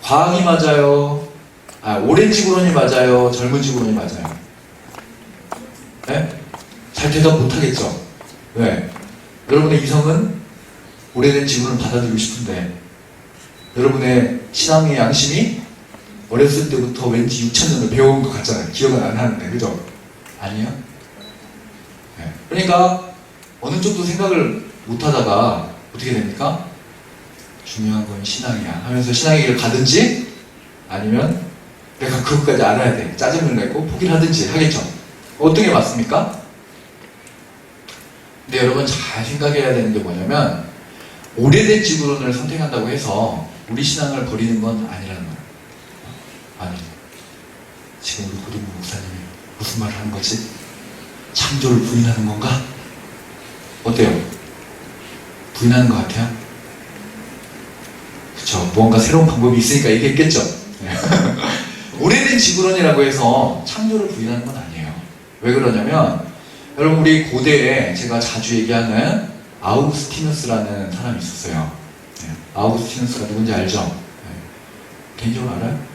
과학이 맞아요? 오랜 지구론이 맞아요? 젊은 지구론이 맞아요? 네? 잘 대답 못하겠죠? 왜? 여러분의 이성은 오래된 지구를 받아들이고 싶은데 여러분의 신앙의 양심이 어렸을 때부터 왠지 6,000년을 배워온 것 같잖아요. 기억은 안 하는데, 그죠? 아니요? 네. 그러니까 어느 정도 생각을 못하다가 어떻게 됩니까? 중요한 건 신앙이야 하면서 신앙의 길을 가든지 아니면 내가 그것까지 알아야 돼 짜증을 내고 포기를 하든지 하겠죠. 어떤 게 맞습니까? 근데 여러분 잘 생각해야 되는 게 뭐냐면 오래된 지구론을 선택한다고 해서 우리 신앙을 버리는 건 아니라는 거예요. 아니, 지금 우리 고등부 목사님이 무슨 말을 하는 거지? 창조를 부인하는 건가? 어때요? 부인하는 것 같아요? 그쵸, 무언가 새로운 방법이 있으니까 얘기했겠죠. 네. 오래된 지구론이라고 해서 창조를 부인하는 건 아니에요. 왜 그러냐면 여러분 우리 고대에 제가 자주 얘기하는 아우구스티누스라는 사람이 있었어요. 네. 아우구스티누스가 누군지 알죠? 네. 개인적으로 알아요?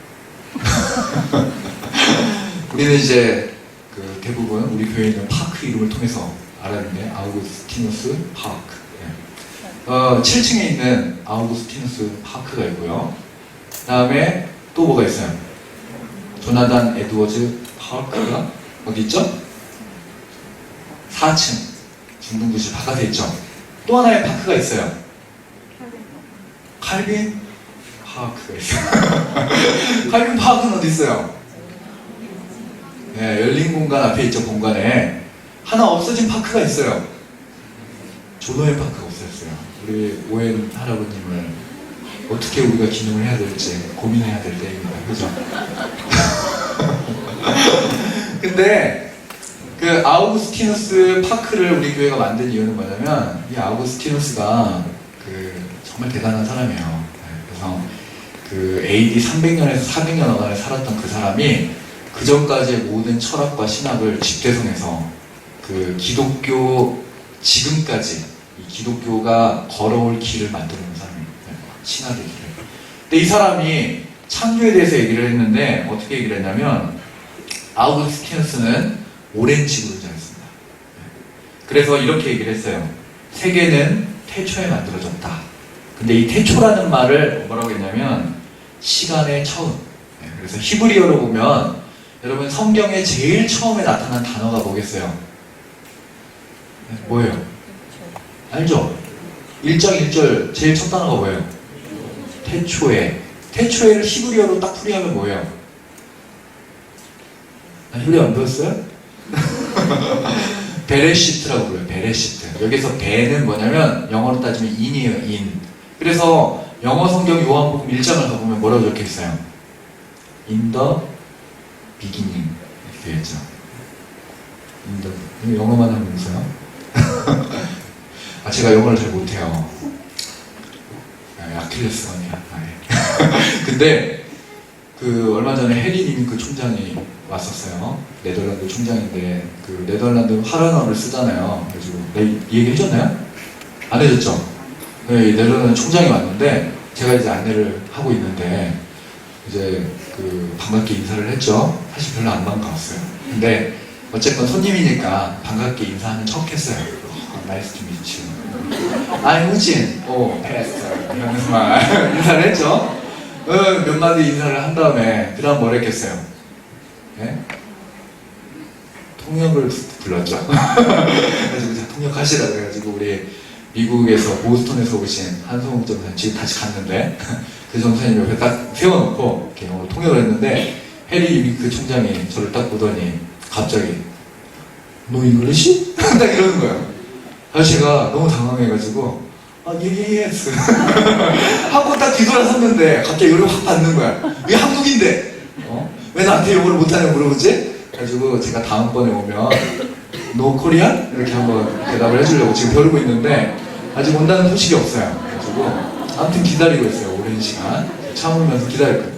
우리는 이제 그 대부분 우리 교회에 있는 파크 이름을 통해서 알았는데 아우구스티누스 파크. 네. 7층에 있는 아우구스티누스 파크가 있고요. 그 다음에 또 뭐가 있어요? 조나단 에드워즈 파크가 어디 있죠? 4층 중등부실 바깥에 있죠. 또 하나의 파크가 있어요. 칼빈 파크가 있어요. 칼빈 파크는 어디 있어요? 네, 열린 공간 앞에 있죠. 공간에 하나 없어진 파크가 있어요. 조노의 파크가 없어졌어요. 우리 오웬 할아버님을 어떻게 우리가 기능을 해야 될지 고민해야 될 때입니다. 그죠? 근데 그 아우구스티누스 파크를 우리 교회가 만든 이유는 뭐냐면 이 아우구스티누스가 그 정말 대단한 사람이에요. 네, 그래서 그 AD 300년에서 400년 동안에 살았던 그 사람이 그 전까지의 모든 철학과 신학을 집대성해서 그 기독교 지금까지 이 기독교가 걸어올 길을 만드는 사람이에요. 신학의 길을. 근데 이 사람이 창조에 대해서 얘기를 했는데 어떻게 얘기를 했냐면 아우구스티누스는 오랜 지구론자였습니다. 그래서 이렇게 얘기를 했어요. 세계는 태초에 만들어졌다. 근데 이 태초라는 말을 뭐라고 했냐면 시간의 처음. 그래서 히브리어로 보면 여러분 성경에 제일 처음에 나타난 단어가 뭐겠어요? 뭐예요? 알죠? 1장 1절 제일 첫 단어가 뭐예요? 태초에. 태초에를 히브리어로 딱 풀이하면 뭐예요? 히브리어 안 배웠어요? 베레시트라고 불러요. 베레시트. 여기서 베는 뭐냐면 영어로 따지면 인이에요. 인. 그래서 영어 성경 요한복음 1장을 가보면 뭐라고 적혀있어요? In the beginning 이렇게 되어있죠. 영어만 하면서요? 제가 영어를 잘 못해요. 아킬레스건이야. 근데 그 얼마 전에 해리님 그 총장이 왔었어요. 네덜란드 총장인데 그 네덜란드 화란어를 쓰잖아요. 그래가지고 이 얘기 해줬나요? 안 해줬죠? 네, 네덜란드 총장이 왔는데 제가 이제 안내를 하고 있는데 이제 그 반갑게 인사를 했죠. 사실 별로 안 반가웠어요. 근데 어쨌건 손님이니까 반갑게 인사하는 척 했어요. 나이스 투 미츠. I'm 우진. 오, 패스터. 이러면서 막 인사를 했죠. 몇 마디 인사를 한 다음에 그 다음 뭘 했겠어요? 네? 통역을 불렀죠. 그래가지고 자, 통역하시라 그래가지고 우리 미국에서 보스턴에서 오신 한성욱 전사님 지금 다시 갔는데 그 전사님 옆에 딱 세워놓고 이렇게 영어로 통역을 했는데 해리 그 총장이 저를 딱 보더니 갑자기 너 잉글리시? 딱 이러는 거예요. 그래서 제가 너무 당황해가지고 예 하고 딱 뒤돌아섰는데 갑자기 요를 확 받는 거야. 이게 한국인데 왜 나한테 영어를 못하냐고 물어보지? 그래가지고 제가 다음번에 오면 노 코리안? 이렇게 한번 대답을 해주려고 지금 벼르고 있는데 아직 온다는 소식이 없어요. 그래가지고 아무튼 기다리고 있어요. 오랜 시간 참으면서 기다렸거든요.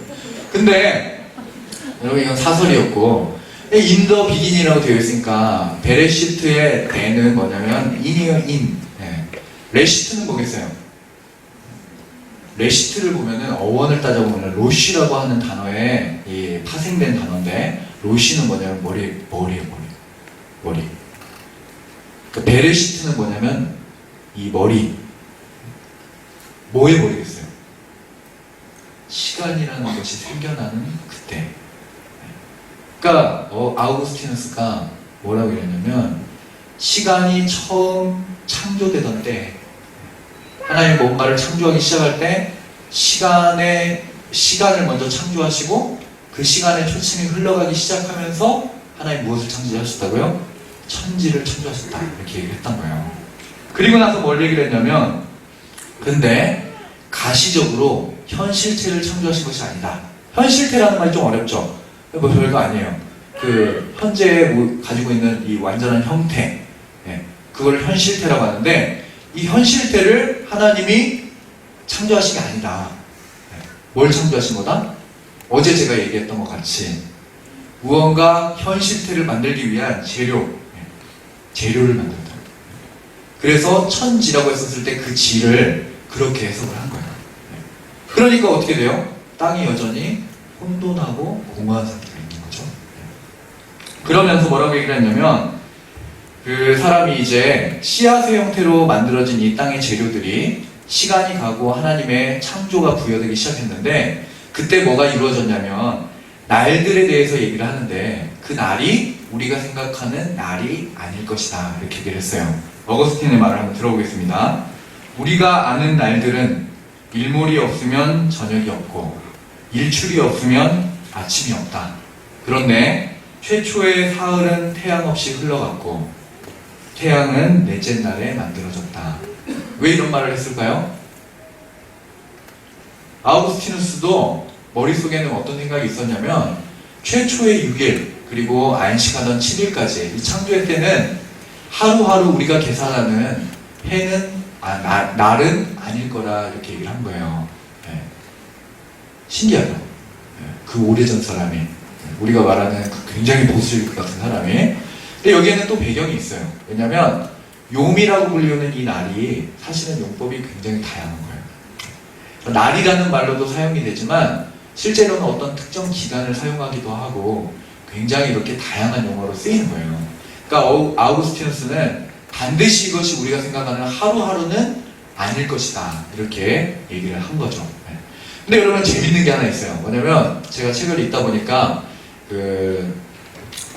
근데 여러분 이건 사설이었고 In the beginning이라고 되어 있으니까 베레시트의 배는 뭐냐면 인이에요. 인. 레시트는 뭐겠어요? 레시트를 보면은 어원을 따져보면 로시라고 하는 단어에 이 파생된 단어인데 로시는 뭐냐면 머리예요. 머리. 그 베레시트는 뭐냐면 이 머리. 뭐의 머리겠어요? 시간이라는 것이 생겨나는 그때. 그러니까 아우구스티누스가 뭐라고 이랬냐면 시간이 처음 창조되던 때 하나님이 뭔가를 창조하기 시작할 때 시간을 먼저 창조하시고 그 시간에 초침이 흘러가기 시작하면서 하나님 무엇을 창조하셨다고요? 천지를 창조하셨다 이렇게 얘기를 했던 거예요. 그리고 나서 뭘 얘기를 했냐면 근데 가시적으로 현실체를 창조하신 것이 아니다. 현실체라는 말이 좀 어렵죠. 뭐 별거 아니에요. 그 현재 가지고 있는 이 완전한 형태, 그걸 현실태라고 하는데 이 현실태를 하나님이 창조하신 게 아니다. 뭘 창조하신 거다? 어제 제가 얘기했던 것 같이 무언가 현실태를 만들기 위한 재료를 만든다. 그래서 천지라고 했었을 때 그 지를 그렇게 해석을 한 거예요. 그러니까 어떻게 돼요? 땅이 여전히 혼돈하고 공허한 상태가 있는 거죠. 그러면서 뭐라고 얘기를 했냐면 그 사람이 이제 씨앗의 형태로 만들어진 이 땅의 재료들이 시간이 가고 하나님의 창조가 부여되기 시작했는데 그때 뭐가 이루어졌냐면 날들에 대해서 얘기를 하는데 그 날이 우리가 생각하는 날이 아닐 것이다 이렇게 얘기를 했어요. 어거스틴의 말을 한번 들어보겠습니다. 우리가 아는 날들은 일몰이 없으면 저녁이 없고 일출이 없으면 아침이 없다. 그런데 최초의 사흘은 태양 없이 흘러갔고 태양은 넷째 날에 만들어졌다. 왜 이런 말을 했을까요? 아우구스티누스도 머릿속에는 어떤 생각이 있었냐면 최초의 6일 그리고 안식하던 7일까지 이 창조의 때는 하루하루 우리가 계산하는 날은 아닐 거라 이렇게 얘기를 한 거예요. 신기하죠? 그 오래전 사람이 우리가 말하는 그 굉장히 보수적일 것 같은 사람이 근데 여기에는 또 배경이 있어요. 왜냐하면 용이라고 불리는 이 날이 사실은 용법이 굉장히 다양한 거예요. 날이라는 말로도 사용이 되지만 실제로는 어떤 특정 기간을 사용하기도 하고 굉장히 이렇게 다양한 용어로 쓰이는 거예요. 그러니까 아우구스티누스는 반드시 이것이 우리가 생각하는 하루하루는 아닐 것이다 이렇게 얘기를 한 거죠. 근데 여러분 재밌는 게 하나 있어요. 뭐냐면 제가 책을 읽다 보니까 그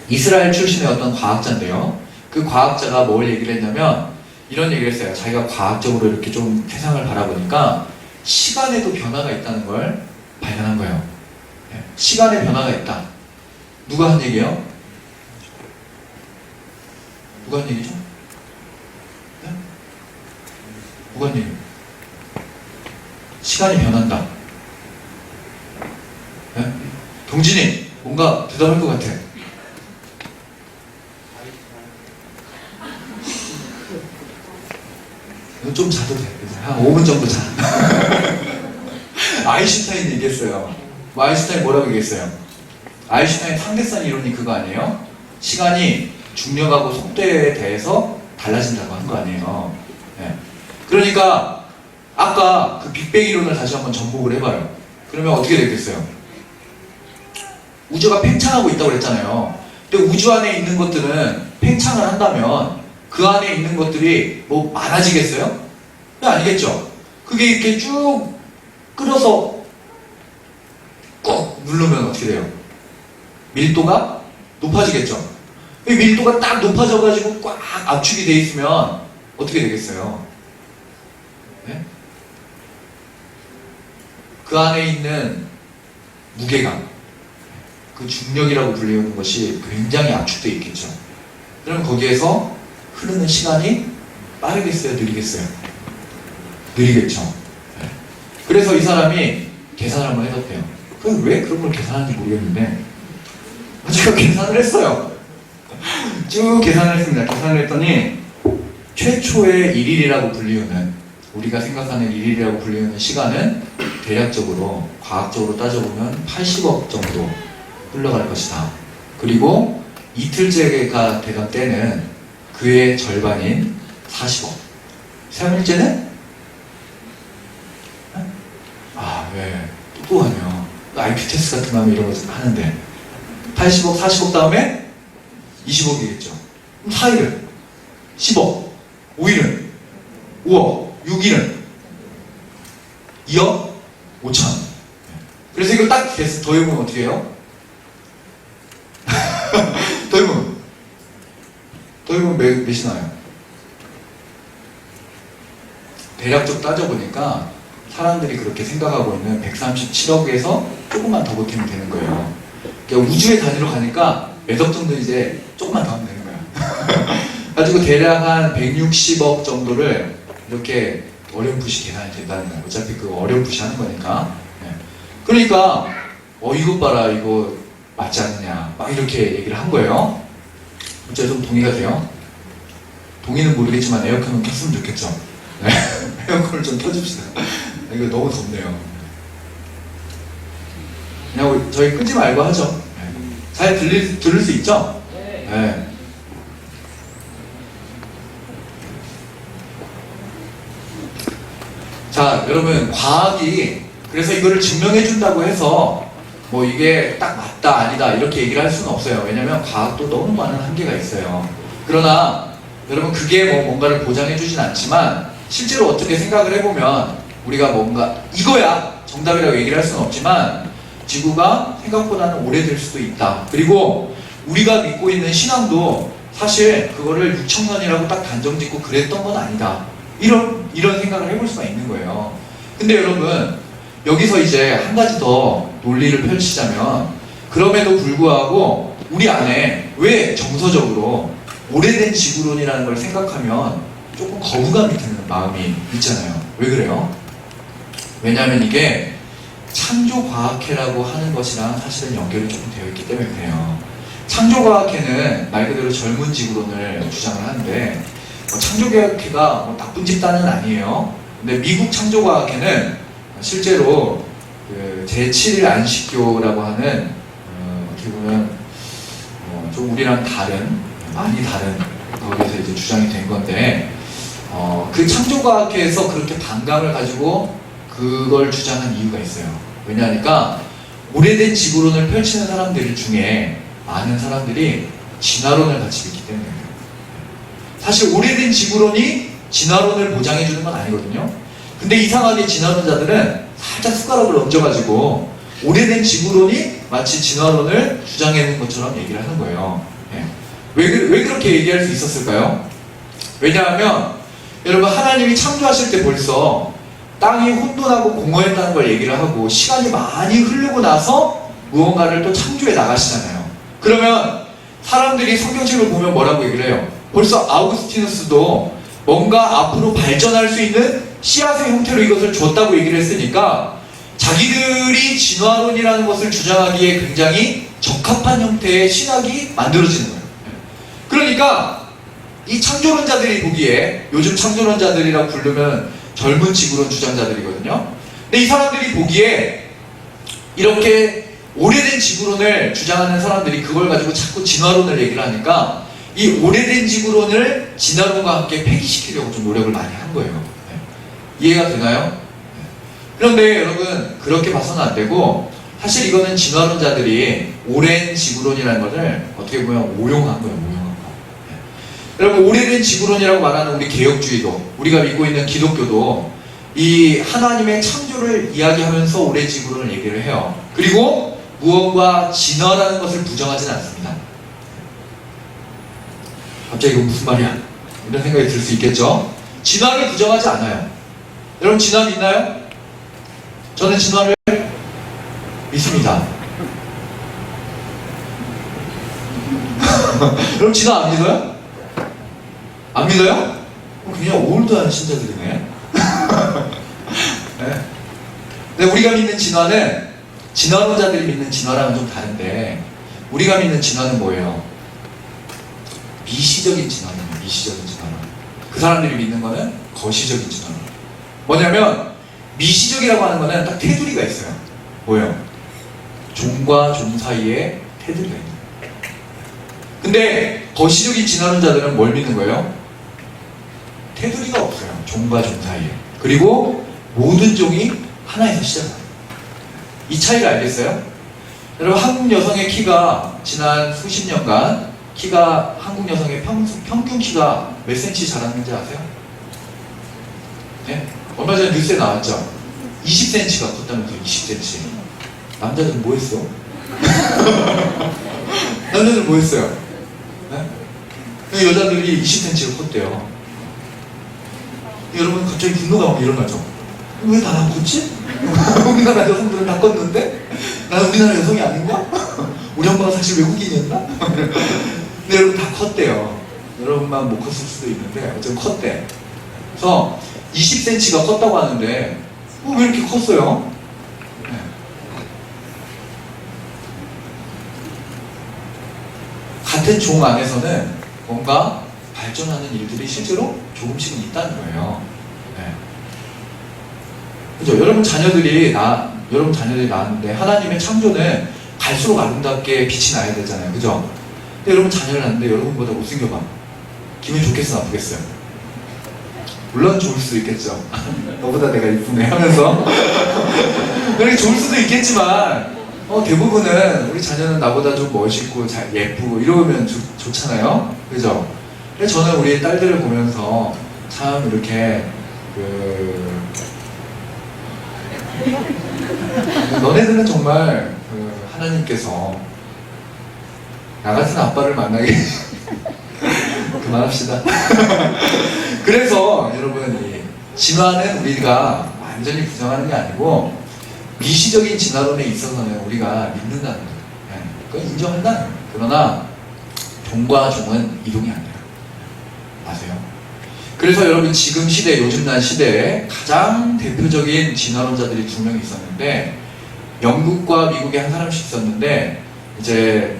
이스라엘 출신의 어떤 과학자인데요. 그 과학자가 뭘 얘기를 했냐면 이런 얘기를 했어요. 자기가 과학적으로 이렇게 좀 세상을 바라보니까 시간에도 변화가 있다는 걸 발견한 거예요. 시간에 변화가 있다. 누가 한 얘기예요? 누가 한 얘기죠? 네? 누가 한 얘기예요? 시간이 변한다. 네? 동진이 뭔가 대답할 것 같아. 좀 자도 돼. 한 5분 정도 자. 아인슈타인 얘기했어요. 아인슈타인 뭐라고 얘기했어요? 아인슈타인 상대성 이론이 그거 아니에요? 시간이 중력하고 속도에 대해서 달라진다고 한 거 아니에요? 네. 그러니까 아까 그 빅뱅 이론을 다시 한번 접목을 해봐요. 그러면 어떻게 되겠어요? 우주가 팽창하고 있다고 그랬잖아요. 근데 우주 안에 있는 것들은 팽창을 한다면 그 안에 있는 것들이 뭐 많아지겠어요? 아니겠죠. 그게 이렇게 쭉 끌어서 꾹 누르면 어떻게 돼요? 밀도가 높아지겠죠. 이 밀도가 딱 높아져가지고 꽉 압축이 돼 있으면 어떻게 되겠어요? 네? 그 안에 있는 무게감, 그 중력이라고 불리는 것이 굉장히 압축되어 있겠죠. 그럼 거기에서 흐르는 시간이 빠르겠어요? 느리겠어요? 느리겠죠. 네. 그래서 이 사람이 계산을 한번 해봤대요. 그럼 왜 그런 걸 계산하는지 모르겠는데 제가 계산을 했어요. 쭉 계산을 했습니다. 계산을 했더니 최초의 1일이라고 불리우는 우리가 생각하는 1일이라고 불리우는 시간은 대략적으로 과학적으로 따져보면 80억 정도 흘러갈 것이다. 그리고 이틀째가 되던 때는 그의 절반인 40억. 3일째는? 왜? 똑똑하네요. IQ 테스트 같은 거 하면 이런 거 하는데 80억, 40억 다음에 20억이겠죠. 그럼 4일은? 10억. 5일은? 5억. 6일은? 2억? 5천. 그래서 이걸 딱 더해보면 어떻게 해요? 더해보면 몇이 나와요? 대략적으로 따져보니까 사람들이 그렇게 생각하고 있는 137억에서 조금만 더 보태면 되는 거예요. 그러니까 우주의 단위로 가니까 몇 억 정도 이제 조금만 더 하면 되는 거야. 가지고 대략 한 160억 정도를 이렇게 어렴풋이 계산이 된다는 거예요. 어차피 그거 어렴풋이 하는 거니까. 네. 그러니까 이것 봐라, 이거 맞지 않느냐, 막 이렇게 얘기를 한 거예요. 어째 좀 동의가 돼요? 동의는 모르겠지만 에어컨은 켰으면 좋겠죠. 네. 에어컨을 좀 켜줍시다. 이거 너무 덥네요. 그냥 저희 끄지 말고 하죠. 네. 잘 들을 수 있죠? 네. 자, 여러분, 과학이 그래서 이거를 증명해 준다고 해서 뭐 이게 딱 맞다 아니다 이렇게 얘기를 할 수는 없어요. 왜냐면 과학도 너무 많은 한계가 있어요. 그러나 여러분, 그게 뭐 뭔가를 보장해 주진 않지만 실제로 어떻게 생각을 해보면 우리가 뭔가 이거야 정답이라고 얘기를 할 수는 없지만 지구가 생각보다는 오래될 수도 있다. 그리고 우리가 믿고 있는 신앙도 사실 그거를 6,000년이라고 딱 단정 짓고 그랬던 건 아니다. 이런 생각을 해볼 수가 있는 거예요. 근데 여러분, 여기서 이제 한 가지 더 논리를 펼치자면, 그럼에도 불구하고 우리 안에 왜 정서적으로 오래된 지구론이라는 걸 생각하면 조금 거부감이 드는 마음이 있잖아요. 왜 그래요? 왜냐하면 이게 창조과학회라고 하는 것이랑 사실은 연결이 조금 되어 있기 때문에 그래요. 창조과학회는 말 그대로 젊은 지구론을 주장을 하는데 창조과학회가 뭐 나쁜 집단은 아니에요. 근데 미국 창조과학회는 실제로 그 제7일 안식교라고 하는 어떻게 보면 좀 우리랑 많이 다른 거기에서 이제 주장이 된 건데 그 창조과학회에서 그렇게 반감을 가지고 그걸 주장한 이유가 있어요. 왜냐하니까 오래된 지구론을 펼치는 사람들 중에 많은 사람들이 진화론을 같이 믿기 때문에 사실 오래된 지구론이 진화론을 보장해주는 건 아니거든요. 근데 이상하게 진화론자들은 살짝 숟가락을 얹어가지고 오래된 지구론이 마치 진화론을 주장해놓은 것처럼 얘기를 하는 거예요. 네. 왜 그렇게 얘기할 수 있었을까요? 왜냐하면 여러분, 하나님이 창조하실 때 벌써 땅이 혼돈하고 공허했다는 걸 얘기를 하고 시간이 많이 흐르고 나서 무언가를 또 창조해 나가시잖아요. 그러면 사람들이 성경책을 보면 뭐라고 얘기를 해요? 벌써 아우구스티누스도 뭔가 앞으로 발전할 수 있는 씨앗의 형태로 이것을 줬다고 얘기를 했으니까 자기들이 진화론이라는 것을 주장하기에 굉장히 적합한 형태의 신학이 만들어지는 거예요. 그러니까 이 창조론자들이 보기에, 요즘 창조론자들이라고 부르면 젊은 지구론 주장자들이거든요. 근데 이 사람들이 보기에 이렇게 오래된 지구론을 주장하는 사람들이 그걸 가지고 자꾸 진화론을 얘기를 하니까 이 오래된 지구론을 진화론과 함께 폐기시키려고 좀 노력을 많이 한 거예요. 네. 이해가 되나요? 네. 그런데 여러분, 그렇게 봐서는 안 되고 사실 이거는 진화론자들이 오랜 지구론이라는 것을 어떻게 보면 오용한 거예요. 오용한 거. 네. 여러분, 오래된 지구론이라고 말하는 우리 개혁주의도, 우리가 믿고 있는 기독교도 이 하나님의 창조를 이야기하면서 오랜 지구론을 얘기를 해요. 그리고 무언가 진화라는 것을 부정하지는 않습니다. 갑자기 이거 무슨 말이야? 이런 생각이 들 수 있겠죠? 진화를 부정하지 않아요. 여러분, 진화 믿나요? 저는 진화를 믿습니다. 여러분, 진화 안 믿어요? 안 믿어요? 그냥 올드한 신자들이네. 네. 근데 우리가 믿는 진화는 진화론자들이 믿는 진화랑은 좀 다른데, 우리가 믿는 진화는 뭐예요? 미시적인 진화론이에요. 미시적인 진화론. 그 사람들이 믿는 거는 거시적인 진화론. 뭐냐면 미시적이라고 하는 거는 딱 테두리가 있어요. 뭐예요? 종과 종 사이에 테두리가 있는 거예요. 근데 거시적인 진화론자들은 뭘 믿는 거예요? 테두리가 없어요. 종과 종 사이에. 그리고 모든 종이 하나에서 시작합니다. 이 차이를 알겠어요? 여러분, 한국 여성의 키가 지난 수십 년간 한국 여성의 평균 키가 몇 cm 자랐는지 아세요? 네? 얼마 전에 뉴스에 나왔죠? 20cm가 컸다면서. 20cm. 남자들은 뭐 했어? 남자들은 뭐 했어요? 네? 여자들이 20cm가 컸대요. 여러분 갑자기 분노가 막 일어나죠. 왜 난 안 컸지? 우리나라 여성들은 다 컸는데? 나는 우리나라 여성이 아닌가? 우리 엄마가 사실 외국인이었나? 근데 여러분 다 컸대요. 여러분만 못 컸을 수도 있는데 어쨌든 컸대. 그래서 20cm가 컸다고 하는데 왜 이렇게 컸어요? 네. 같은 종 안에서는 뭔가 발전하는 일들이 실제로 조금씩은 있다는 거예요. 네. 그죠? 여러분 자녀들이 낳았는데 하나님의 창조는 갈수록 아름답게 빛이 나야 되잖아요. 그죠? 근데 여러분 자녀를 낳는데 여러분보다 못생겨봐. 기분이 좋겠어, 나쁘겠어요? 물론 좋을 수도 있겠죠. 너보다 내가 이쁘네 하면서 그렇게 좋을 수도 있겠지만 대부분은 우리 자녀는 나보다 좀 멋있고 잘 예쁘고 이러면 좋잖아요. 그죠? 근데 저는 우리 딸들을 보면서 참 이렇게 너네들은 정말 하나님께서 나 같은 아빠를 만나게 그만합시다. 그래서 여러분 이 진화는 우리가 완전히 부정하는 게 아니고 미시적인 진화론에 있어서는 우리가 믿는다는 거예요. 그건 인정한다는 거예요. 그러나 종과 종은 이동이 안 돼요. 아세요? 그래서 여러분 지금 시대, 요즘 날 시대에 가장 대표적인 진화론자들이 두 명 있었는데 영국과 미국에 한 사람씩 있었는데 이제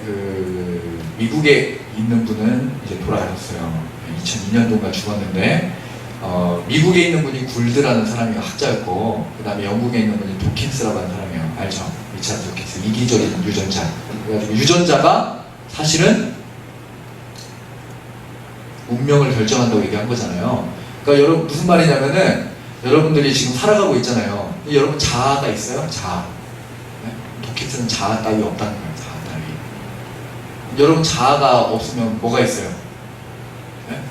미국에 있는 분은 이제 돌아가셨어요. 2002년도인가 죽었는데 미국에 있는 분이 굴드라는 사람이 학자였고 그 다음에 영국에 있는 분이 도킨스라고 하는 사람이에요. 알죠? 리차드 도킨스. 이기적인 유전자. 그래가지고 유전자가 사실은 운명을 결정한다고 얘기한 거잖아요. 그러니까 여러분 무슨 말이냐면은 여러분들이 지금 살아가고 있잖아요. 여러분 자아가 있어요? 자아. 네? 도킨스는 자아 따위 없다는 거예요. 자아 따위. 여러분 자아가 없으면 뭐가 있어요? 네?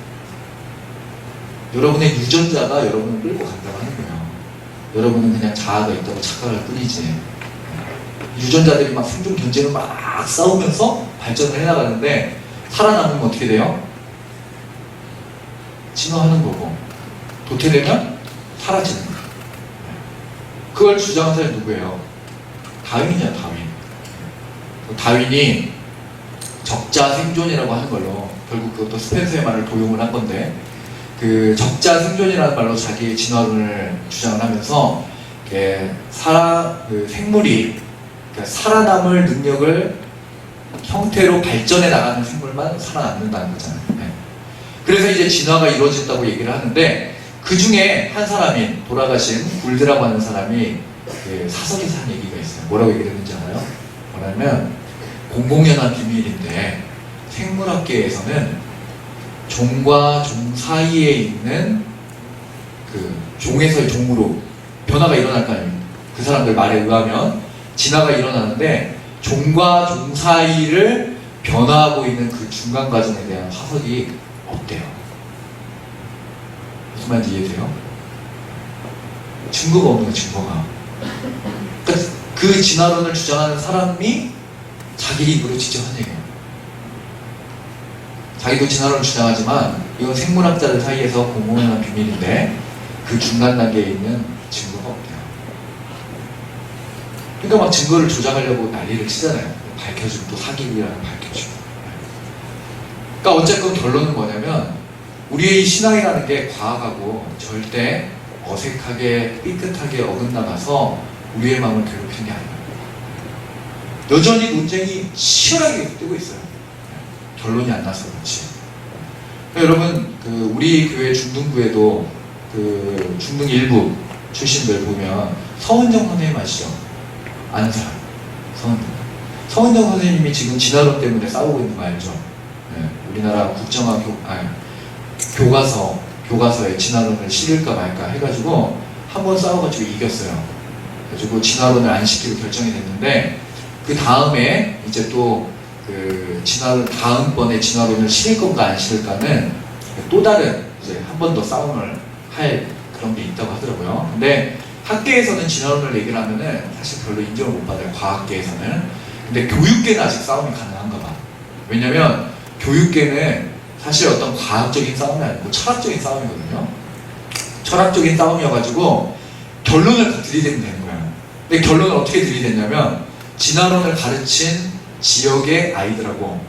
여러분의 유전자가 여러분을 끌고 간다고 하는 거예요. 여러분은 그냥 자아가 있다고 착각할 뿐이지. 유전자들이 막 생존 경쟁을 막 싸우면서 발전을 해나가는데 살아남으면 어떻게 돼요? 진화하는 거고 도태되면 사라지는 거예요. 그걸 주장한 사람이 누구예요? 다윈이야, 다윈. 다윈이 적자 생존이라고 하는 걸로 결국 그것도 스펜서의 말을 도용을 한 건데 그 적자 생존이라는 말로 자기의 진화론을 주장을 하면서 생물이 살아남을 능력을 형태로 발전해 나가는 생물만 살아남는다는 거잖아요. 네. 그래서 이제 진화가 이루어진다고 얘기를 하는데 그 중에 한 사람인 돌아가신 굴드라고 하는 사람이 사석에서 한 얘기가 있어요. 뭐라고 얘기를 했는지 알아요? 뭐냐면 공공연한 비밀인데 생물학계에서는 종과 종 사이에 있는 그 종에서의 종으로 변화가 일어날 거 아닙니까? 그 사람들 말에 의하면 진화가 일어나는데 종과 종 사이를 변화하고 있는 그 중간 과정에 대한 화석이 없대요. 무슨 말인지 이해돼요? 증거가 없는 거예요, 증거가. 그러니까 그 진화론을 주장하는 사람이 자기 입으로 직접 한 얘기예요. 자기도 진화론을 주장하지만 이건 생물학자들 사이에서 공공연한 비밀인데 그 중간 단계에 있는 증거가 없대요. 그러니까 막 증거를 조작하려고 난리를 치잖아요. 밝혀주고 또 사기라고 밝혀주고. 그러니까 어쨌건 결론은 뭐냐면 우리의 신앙이라는 게 과학하고 절대 어색하게 삐끗하게 어긋나가서 우리의 마음을 괴롭히는 게 아니에요. 여전히 논쟁이 치열하게 계속되고 있어요. 결론이 안 나서 그렇지. 그러니까 여러분 우리 교회 중등부에도 중등 일부 출신들 보면 서은정 선생님 아시죠? 아는 사람. 서은정 선생님이 지금 진화론 때문에 싸우고 있는 거 알죠? 네, 우리나라 국정화 교과서에 진화론을 실을까 말까 해가지고 한번 싸워가지고 이겼어요. 그래가지고 진화론을 안 시키고 결정이 됐는데 그 다음에 이제 또 다음번에 진화론을 실을 건가 안 실을까는 또 다른 이제 한 번 더 싸움을 할 그런 게 있다고 하더라고요. 근데 학계에서는 진화론을 얘기를 하면은 사실 별로 인정을 못 받아요. 과학계에서는. 근데 교육계는 아직 싸움이 가능한가 봐. 왜냐면 교육계는 사실 어떤 과학적인 싸움이 아니고 철학적인 싸움이거든요. 철학적인 싸움이어가지고 결론을 들이대면 되는 거예요. 근데 결론을 어떻게 들이댔냐면 진화론을 가르친 지역의 아이들하고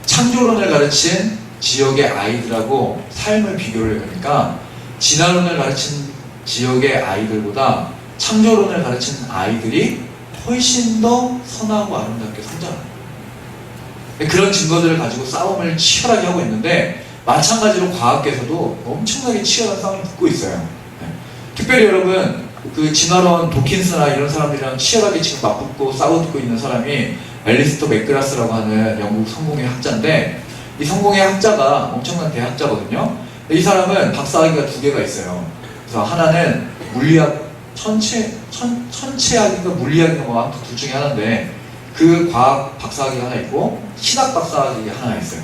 창조론을 가르친 지역의 아이들하고 삶을 비교를 해보니까 진화론을 가르친 지역의 아이들보다 창조론을 가르친 아이들이 훨씬 더 선하고 아름답게 성장합니다. 그런 증거들을 가지고 싸움을 치열하게 하고 있는데 마찬가지로 과학계에서도 엄청나게 치열한 싸움이 붙고 있어요. 네. 특별히 여러분 그 진화론 도킨스나 이런 사람들이랑 치열하게 지금 맞붙고 싸우고 있는 사람이 앨리스터 맥그라스라고 하는 영국 성공의 학자인데 이 성공의 학자가 엄청난 대학자거든요. 이 사람은 박사학위가 2개가 있어요. 그래서 하나는 물리학 천체학인가 물리학인가 뭐 아무튼 둘 중에 하나인데 그 과학 박사학위가 하나 있고 신학 박사학위가 하나 있어요.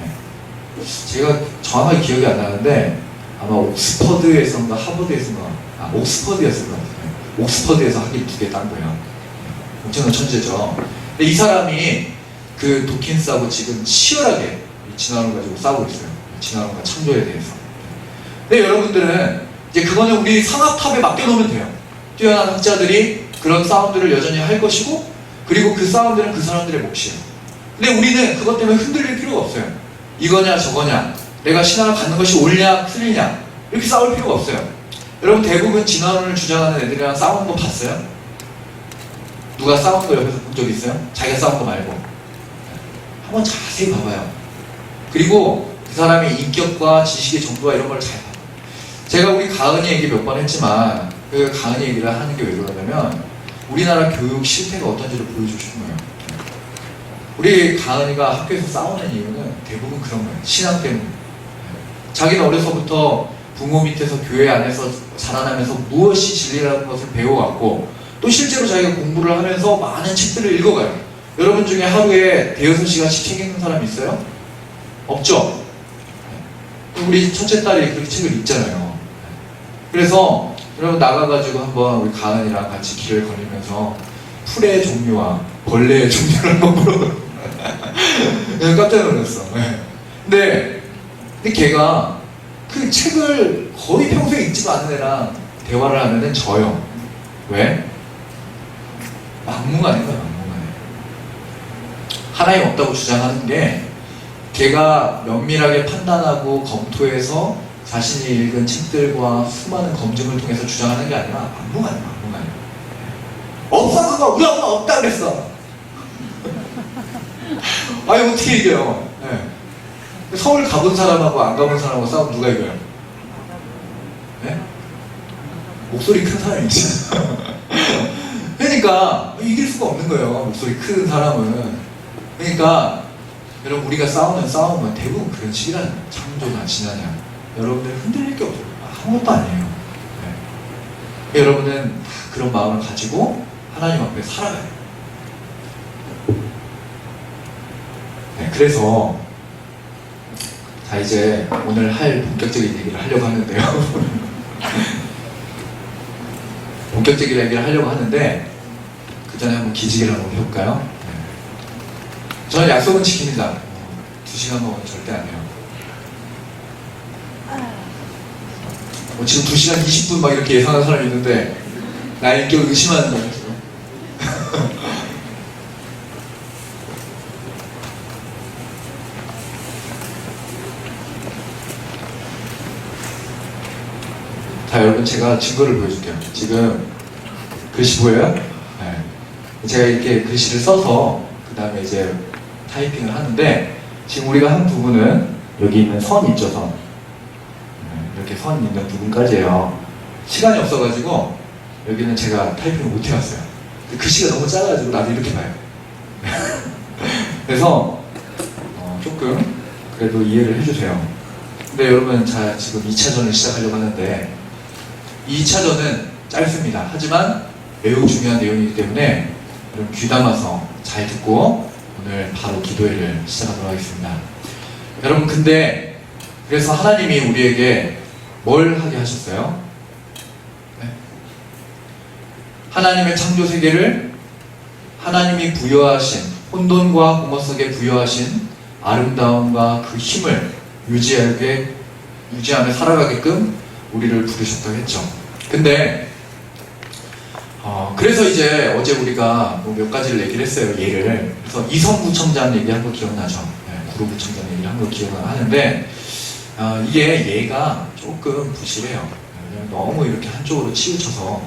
네. 제가 정확하게 기억이 안 나는데 아마 옥스퍼드에서인가 하버드에서인가 옥스퍼드였을 것 같아요. 옥스퍼드에서 학위 2개 딴 거예요. 엄청난 천재죠. 근데 이 사람이 그 도킨스하고 지금 치열하게 이 진화론 가지고 싸우고 있어요. 진화론과 창조에 대해서. 근데 여러분들은 이제 그거는 우리 상합탑에 맡겨놓으면 돼요. 뛰어난 학자들이 그런 싸움들을 여전히 할 것이고 그리고 그 싸움들은 그 사람들의 몫이에요. 근데 우리는 그것 때문에 흔들릴 필요가 없어요. 이거냐 저거냐 내가 신앙을 갖는 것이 옳냐 틀리냐 이렇게 싸울 필요가 없어요. 여러분 대부분 진화론을 주장하는 애들이랑 싸우는 거 봤어요? 누가 싸우는 거 옆에서 본 적 있어요? 자기가 싸운 거 말고 한번 자세히 봐봐요. 그리고 그 사람의 인격과 지식의 정도와 이런 걸 잘 봐요. 제가 우리 가은이 얘기 몇 번 했지만 그 가은이 얘기를 하는 게 왜 그러냐면 우리나라 교육 실태가 어떤지를 보여주고 싶은 거예요. 우리 가은이가 학교에서 싸우는 이유는 대부분 그런 거예요. 신앙 때문에. 자기는 어려서부터 부모 밑에서 교회 안에서 자라나면서 무엇이 진리라는 것을 배워왔고 또 실제로 자기가 공부를 하면서 많은 책들을 읽어가요. 여러분 중에 하루에 대여섯 시간씩 책 읽는 사람 있어요? 없죠? 우리 첫째 딸이 그렇게 책을 읽잖아요. 그래서 여러분 나가가지고 한번 우리 가은이랑 같이 길을 걸으면서 풀의 종류와 벌레의 종류를 한번 물어봐요. 깜짝 놀랐어. 근데 걔가 그 책을 거의 평소에 읽지도 않는 애랑 대화를 하면은 져요. 왜? 막무가내인 거야, 막무가내. 하나님 없다고 주장하는 게 걔가 면밀하게 판단하고 검토해서 자신이 읽은 책들과 수많은 검증을 통해서 주장하는 게 아니라 막무가내. 없어 그거 우리 엄마 없다 그랬어. 아니 어떻게 이겨요? 네. 서울 가본 사람하고 안 가본 사람하고 싸우면 누가 이겨요? 네? 목소리 큰 사람이 있잖아. 그러니까 이길 수가 없는 거예요. 목소리 큰 사람은. 그러니까 여러분 우리가 싸우는 싸움은 대부분 그런 식이라는 거예요. 창조냐 진화냐. 여러분들 흔들릴 게 없어요. 아무것도 아니에요. 네. 여러분은 다 그런 마음을 가지고 하나님 앞에 살아가요. 네, 그래서 자 이제 오늘 할 본격적인 얘기를 하려고 하는데요. 본격적인 얘기를 하려고 하는데 그 전에 한번 기지개를 한번 해볼까요? 네. 저는 약속은 지킵니다. 2시간 먹으면 절대 안 해요. 지금 2시간 20분 막 이렇게 예상하는 사람이 있는데 나의 인격을 의심하는 거예요. 자 여러분 제가 증거를 보여줄게요. 지금 글씨 보여요? 네. 제가 이렇게 글씨를 써서 그 다음에 이제 타이핑을 하는데 지금 우리가 한 부분은 여기 있는 선 있죠 선. 네. 이렇게 선 있는 부분까지예요. 시간이 없어가지고 여기는 제가 타이핑을 못 해왔어요. 글씨가 너무 작아가지고 나도 이렇게 봐요. 그래서 조금 그래도 이해를 해주세요. 근데 여러분 자 지금 2차전을 시작하려고 하는데 2차전은 짧습니다. 하지만 매우 중요한 내용이기 때문에 여러분 귀담아서 잘 듣고 오늘 바로 기도회를 시작하도록 하겠습니다. 여러분 근데 그래서 하나님이 우리에게 뭘 하게 하셨어요? 네? 하나님의 창조 세계를 하나님이 부여하신 혼돈과 공허 속에 부여하신 아름다움과 그 힘을 유지하며 살아가게끔 우리를 부르셨다고 했죠. 근데 그래서 이제 어제 우리가 뭐 몇 가지를 얘기를 했어요. 예를. 그래서 이성구청장 얘기한 거 기억나죠? 네, 구로구청장 얘기를 한 거 기억나는데 이게 예가 조금 부실해요. 너무 이렇게 한쪽으로 치우쳐서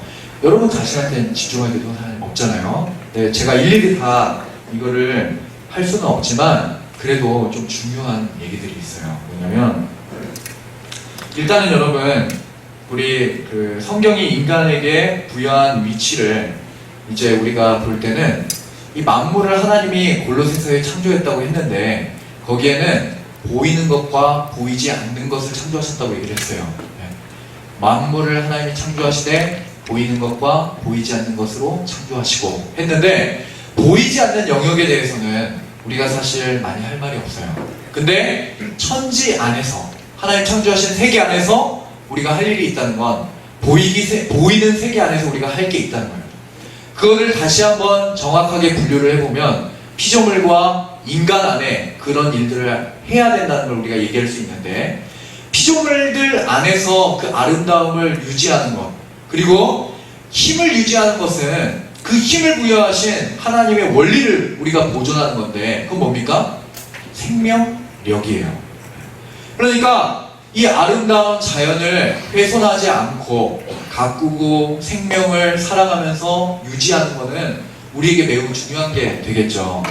여러분 자신한테 집중하기도 없잖아요. 네, 제가 일일이 다 이거를 할 수는 없지만 그래도 좀 중요한 얘기들이 있어요. 뭐냐면 일단은 여러분 우리 그 성경이 인간에게 부여한 위치를 이제 우리가 볼 때는 이 만물을 하나님이 골로새서에 창조했다고 했는데 거기에는 보이는 것과 보이지 않는 것을 창조하셨다고 얘기를 했어요. 네. 만물을 하나님이 창조하시되 보이는 것과 보이지 않는 것으로 창조하시고 했는데 보이지 않는 영역에 대해서는 우리가 사실 많이 할 말이 없어요. 근데 천지 안에서 하나님 창조하신 세계 안에서 우리가 할 일이 있다는 건 보이는 세계 안에서 우리가 할 게 있다는 거예요. 그거를 다시 한번 정확하게 분류를 해보면 피조물과 인간 안에 그런 일들을 해야 된다는 걸 우리가 얘기할 수 있는데 피조물들 안에서 그 아름다움을 유지하는 것 그리고 힘을 유지하는 것은 그 힘을 부여하신 하나님의 원리를 우리가 보존하는 건데 그건 뭡니까? 생명력이에요. 그러니까 이 아름다운 자연을 훼손하지 않고 가꾸고 생명을 살아가면서 유지하는 것은 우리에게 매우 중요한 게 되겠죠.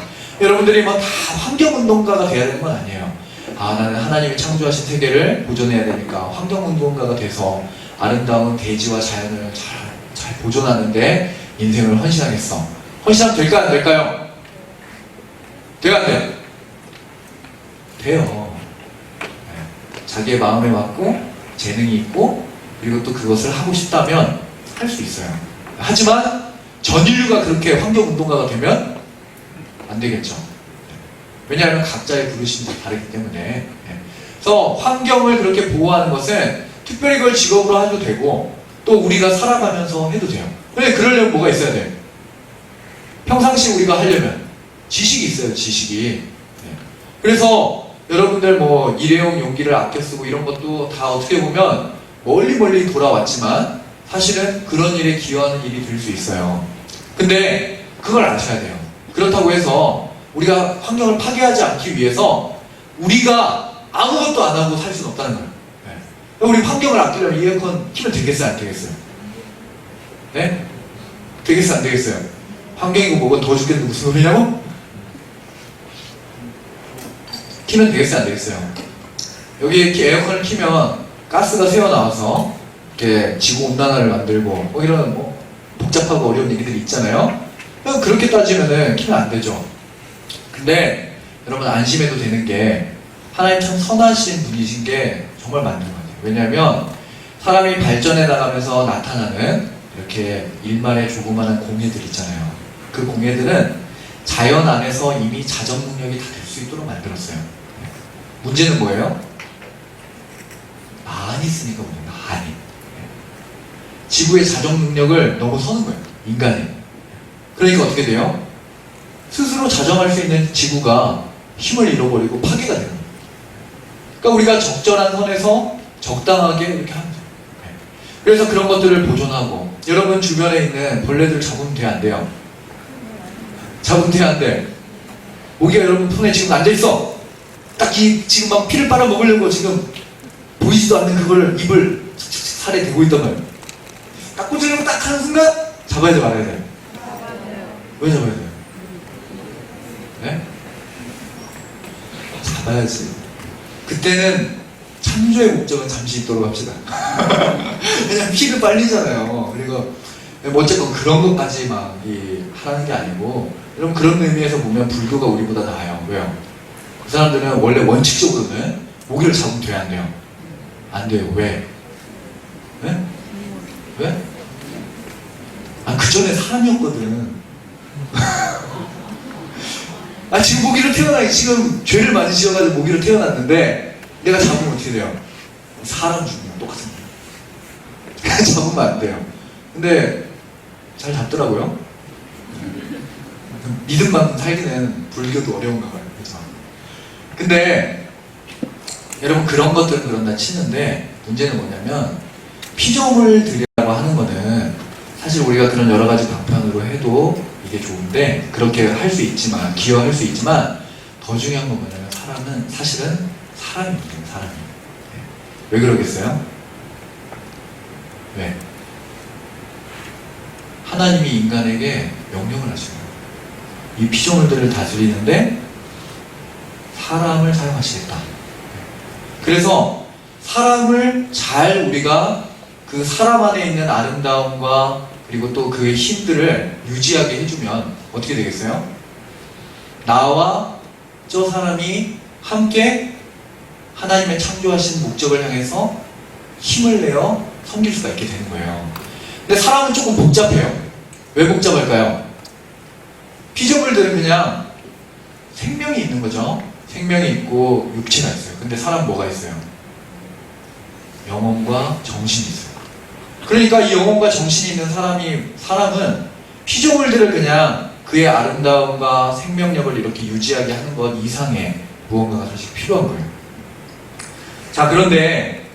여러분들이 뭐 다 환경운동가가 돼야 되는 건 아니에요. 나는 하나님이 창조하신 세계를 보존해야 되니까 환경운동가가 돼서 아름다운 대지와 자연을 잘 보존하는데 인생을 헌신하겠어. 헌신하면 될까 안 될까요? 돼요 안 돼요? 돼요. 자기의 마음에 맞고 재능이 있고 그리고 또 그것을 하고 싶다면 할 수 있어요. 하지만 전 인류가 그렇게 환경운동가가 되면 안 되겠죠. 왜냐하면 각자의 부르심이 다르기 때문에. 그래서 환경을 그렇게 보호하는 것은 특별히 그걸 직업으로 해도 되고 또 우리가 살아가면서 해도 돼요. 근데 그러려면 뭐가 있어야 돼요? 평상시 우리가 하려면 지식이 있어요. 지식이. 그래서 여러분들 뭐 일회용 용기를 아껴 쓰고 이런 것도 다 어떻게 보면 멀리 돌아왔지만 사실은 그런 일에 기여하는 일이 될 수 있어요. 근데 그걸 아셔야 돼요. 그렇다고 해서 우리가 환경을 파괴하지 않기 위해서 우리가 아무것도 안 하고 살 수는 없다는 거예요. 네. 우리 환경을 아끼려면 이 에어컨 키면 되겠어요? 안 되겠어요? 네? 되겠어요? 안 되겠어요? 환경이고 뭐가 더워 죽겠는데 무슨 소리냐고? 키면 되겠어요? 안 되겠어요? 여기 이렇게 에어컨을 키면 가스가 새어나와서 이렇게 지구온난화를 만들고 뭐 이런 뭐 복잡하고 어려운 얘기들이 있잖아요. 그렇게 따지면은 키면 안 되죠. 근데 여러분 안심해도 되는 게 하나님 참 선하신 분이신 게 정말 맞는 것 같아요. 왜냐하면 사람이 발전해 나가면서 나타나는 이렇게 일말의 조그마한 공예들 있잖아요. 그 공예들은 자연 안에서 이미 자정 능력이 다 될 수 있도록 만들었어요. 문제는 뭐예요? 많이 쓰니까 문제예요. 많이. 지구의 자정 능력을 너무 서는 거예요. 인간이. 그러니까 어떻게 돼요? 스스로 자정할 수 있는 지구가 힘을 잃어버리고 파괴가 되는 거예요. 그러니까 우리가 적절한 선에서 적당하게 이렇게 하면 돼요. 그래서 그런 것들을 보존하고 여러분 주변에 있는 벌레들 잡으면 돼요? 안 돼요? 잡으면 돼요? 안 돼? 모기가 여러분 손에 지금 앉아있어. 딱 지금 막 피를 빨아먹으려고 지금 보이지도 않는 그걸 입을 살에 대고 있단 말이에요. 딱 꽂으려고 딱 하는 순간 잡아야 돼 말아야 돼? 왜 잡아야 돼요? 네? 잡아야지. 그때는 창조의 목적은 잠시 있도록 합시다. 그냥 피를 빨리잖아요. 그리고 어쨌건 그런 것까지 막 하라는 게 아니고 여러분 그런 의미에서 보면 불교가 우리보다 나아요. 왜요? 그 사람들은 원래 원칙적으로는 모기를 잡으면 돼요? 안 돼요? 안 돼요. 왜? 네? 왜? 그 전에 사람이었거든. 지금 모기로 지금 죄를 많이 지어가지고 모기로 태어났는데 내가 잡으면 어떻게 돼요? 사람 죽으면 똑같은 거예요. 잡으면 안 돼요. 근데 잘 잡더라고요. 믿음만큼 살기는 불교도 어려운가 봐요. 그렇죠? 근데 여러분 그런 것들은 그런다 치는데 문제는 뭐냐면 피조물들이라고 하는 거는 사실 우리가 그런 여러 가지 방편으로 해도 이게 좋은데 그렇게 할 수 있지만 기여할 수 있지만 더 중요한 건 뭐냐면 사람은 사실은 사람입니다. 사람이. 왜 그러겠어요? 왜? 하나님이 인간에게 명령을 하시는 거예요. 이 피조물들을 다스리는데 사람을 사용하시겠다. 그래서 사람을 잘 우리가 그 사람 안에 있는 아름다움과 그리고 또 그의 힘들을 유지하게 해주면 어떻게 되겠어요? 나와 저 사람이 함께 하나님의 창조하신 목적을 향해서 힘을 내어 섬길 수가 있게 되는 거예요. 근데 사람은 조금 복잡해요. 왜 복잡할까요? 피조물들은 그냥 생명이 있는 거죠. 생명이 있고 육체가 있어요. 근데 사람 뭐가 있어요? 영혼과 정신이 있어요. 그러니까 이 영혼과 정신이 있는 사람은 피조물들을 그냥 그의 아름다움과 생명력을 이렇게 유지하게 하는 것 이상의 무언가가 사실 필요한 거예요. 자, 그런데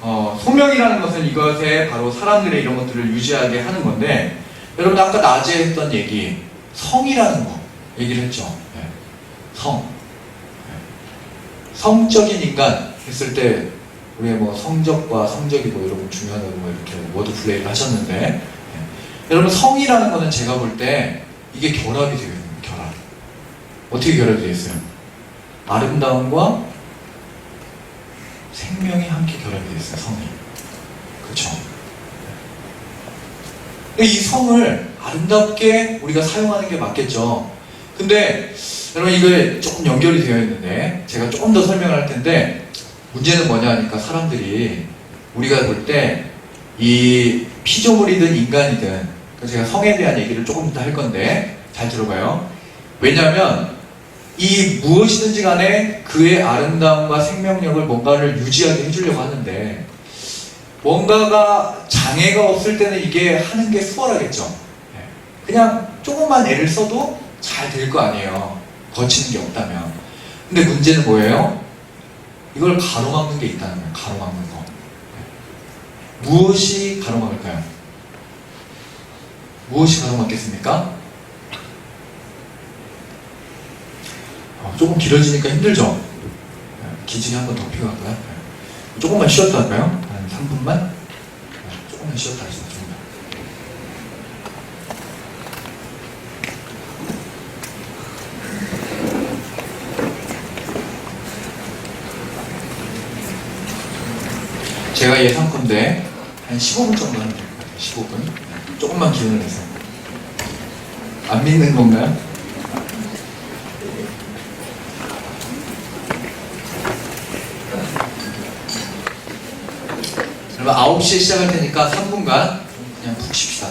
소명이라는 것은 이것에 바로 사람들의 이런 것들을 유지하게 하는 건데, 여러분 아까 낮에 했던 얘기, 성이라는 거 얘기를 했죠. 네. 성. 네. 성적인 인간 했을 때 우리가 뭐 성적과 성적이 뭐 여러분 중요하다고 뭐 이렇게 워드 플레이를 하셨는데, 네. 여러분 성이라는 거는 제가 볼 때 이게 결합이 되어 있는 거예요. 결합. 어떻게 결합이 되어 있어요? 아름다움과 생명이 함께 결합이 되어 있어요. 성이. 그렇죠? 이 성을 아름답게 우리가 사용하는 게 맞겠죠. 근데 여러분 이거 조금 연결이 되어 있는데 제가 조금 더 설명을 할 텐데, 문제는 뭐냐 하니까 사람들이 우리가 볼 때 이 피조물이든 인간이든, 제가 성에 대한 얘기를 조금 이따 할 건데 잘 들어봐요. 왜냐하면 이 무엇이든지 간에 그의 아름다움과 생명력을 뭔가를 유지하게 해주려고 하는데, 뭔가가 장애가 없을 때는 이게 하는 게 수월하겠죠. 그냥 조금만 애를 써도 잘 될 거 아니에요. 거치는 게 없다면. 근데 문제는 뭐예요? 이걸 가로막는 게 있다는 거예요. 가로막는 거. 무엇이 가로막을까요? 무엇이 가로막겠습니까? 조금 길어지니까 힘들죠? 기지개 한 번 더 필요할까요? 조금만 쉬었다 할까요? 한 3분만? 조금만 쉬었다 하시죠. 조금만. 제가 예상컨대 한 15분 정도 하면 될 것 같아요. 15분. 조금만 기운을 내서. 안 믿는 건가요? 그러면 9시에 시작할 테니까 3분간 그냥 푹 쉽시다.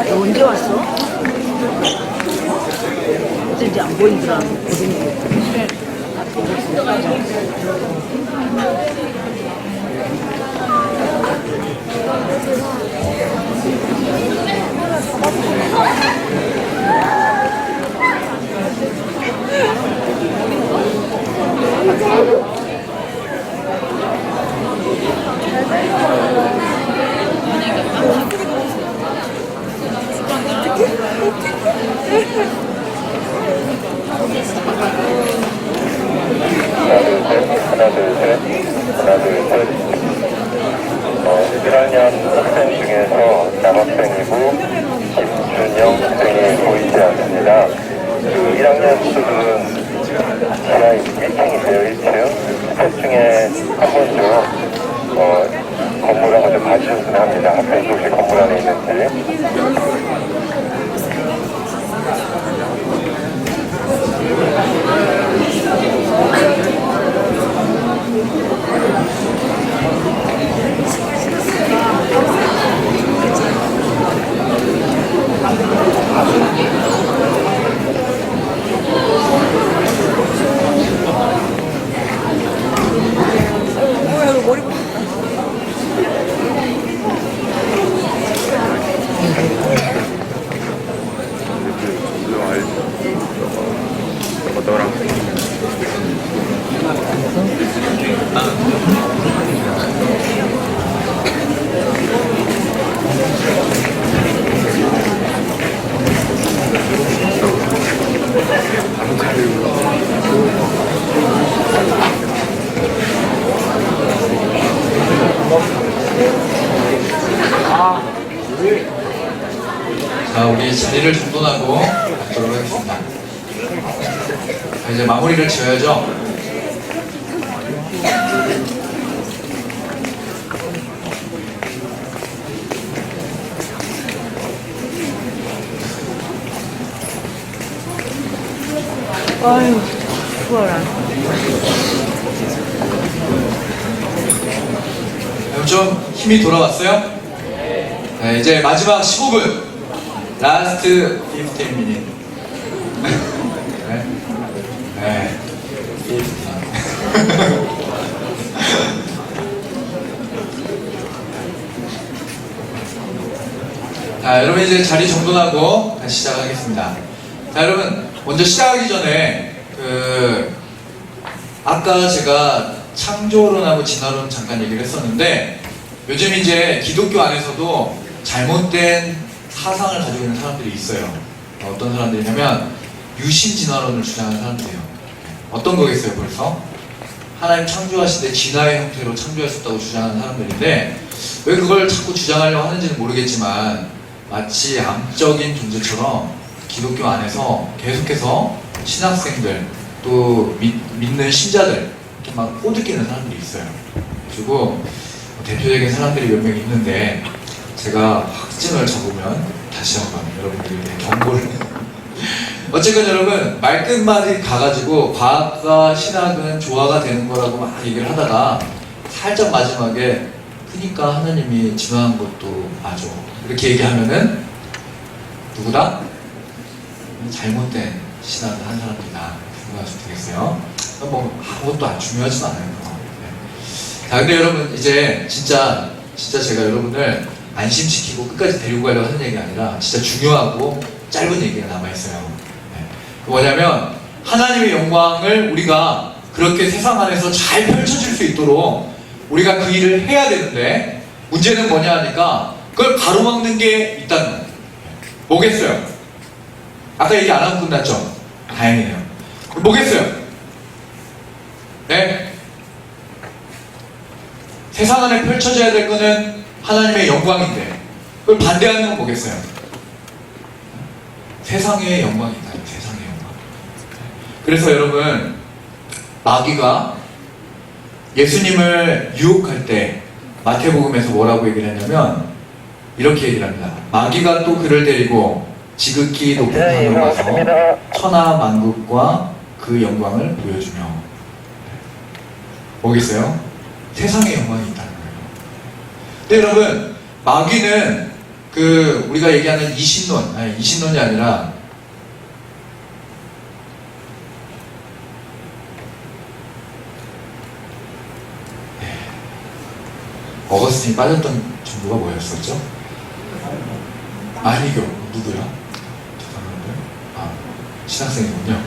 너 언제 왔어? 어제 이제 안 보이더라. 하나, 둘, 셋. 1학년 학생 중에서 남학생이고 김준영 학생이 보이지 않습니다. 그 1학년 수는 지하 1층이세요, 1층. 스텝 중에 한 분 좀 건물 한번 좀 봐주셨으면 합니다. 학생이 혹시 건물 안에 있는지. 자, 우리 자리를 정돈하고 가도록 하겠습니다. 자, 이제 마무리를 지어야죠. 아유, 추워라. 그럼 좀 힘이 돌아왔어요? 네, 이제 마지막 15분. 라스트 15minute. 네. 네. 15. 자, 여러분 이제 자리 정돈하고 다시 시작하겠습니다. 자, 여러분 먼저 시작하기 전에 아까 제가 창조론하고 진화론 잠깐 얘기를 했었는데 요즘 이제 기독교 안에서도 잘못된 사상을 가지고 있는 사람들이 있어요. 어떤 사람들이냐면 유신진화론을 주장하는 사람들이에요. 어떤 거겠어요 벌써? 하나님 창조하실 때 진화의 형태로 창조하셨다고 주장하는 사람들인데 왜 그걸 자꾸 주장하려고 하는지는 모르겠지만 마치 암적인 존재처럼 기독교 안에서 계속해서 신학생들 또 믿는 신자들 이렇게 막 꼬드기는 사람들이 있어요. 그리고 대표적인 사람들이 몇 명 있는데 제가 확증을 잡으면 다시 한번 여러분들에게 경고를 어쨌건 여러분 말끝말이 가가지고 과학과 신학은 조화가 되는 거라고 막 얘기를 하다가 살짝 마지막에 그러니까 하나님이 진화한 것도 맞아 이렇게 얘기하면은 누구다? 잘못된 신학을 한 사람이다 생각하시면 되겠어요. 뭐 아무것도 안 중요하진 않아요. 네. 자, 근데 여러분 이제 진짜 제가 여러분을 안심시키고 끝까지 데리고 가려고 하는 얘기가 아니라 진짜 중요하고 짧은 얘기가 남아있어요. 네. 뭐냐면 하나님의 영광을 우리가 그렇게 세상 안에서 잘 펼쳐질 수 있도록 우리가 그 일을 해야 되는데 문제는 뭐냐 하니까 그걸 가로막는 게 있다는 거예요. 뭐겠어요? 아까 얘기 안 하고 끝났죠? 다행이에요. 뭐겠어요? 네? 세상 안에 펼쳐져야 될 거는 하나님의 영광인데 그걸 반대하는 건 뭐겠어요? 세상의 영광이다. 세상의 영광. 그래서 여러분, 마귀가 예수님을 유혹할 때 마태복음에서 뭐라고 얘기를 했냐면 이렇게 얘기를 합니다. 마귀가 또 그를 데리고 지극히 높은 산으로 가서 천하 만국과 그 영광을 보여주며, 뭐겠어요? 세상의 영광이 있다는 거예요. 근데 여러분, 마귀는 우리가 얘기하는 이신론, 아니 이신론이 아니라 어거스틴이 빠졌던 정보가 뭐였었죠? 아니교. 누구야? 죄송한데. 신학생이군요.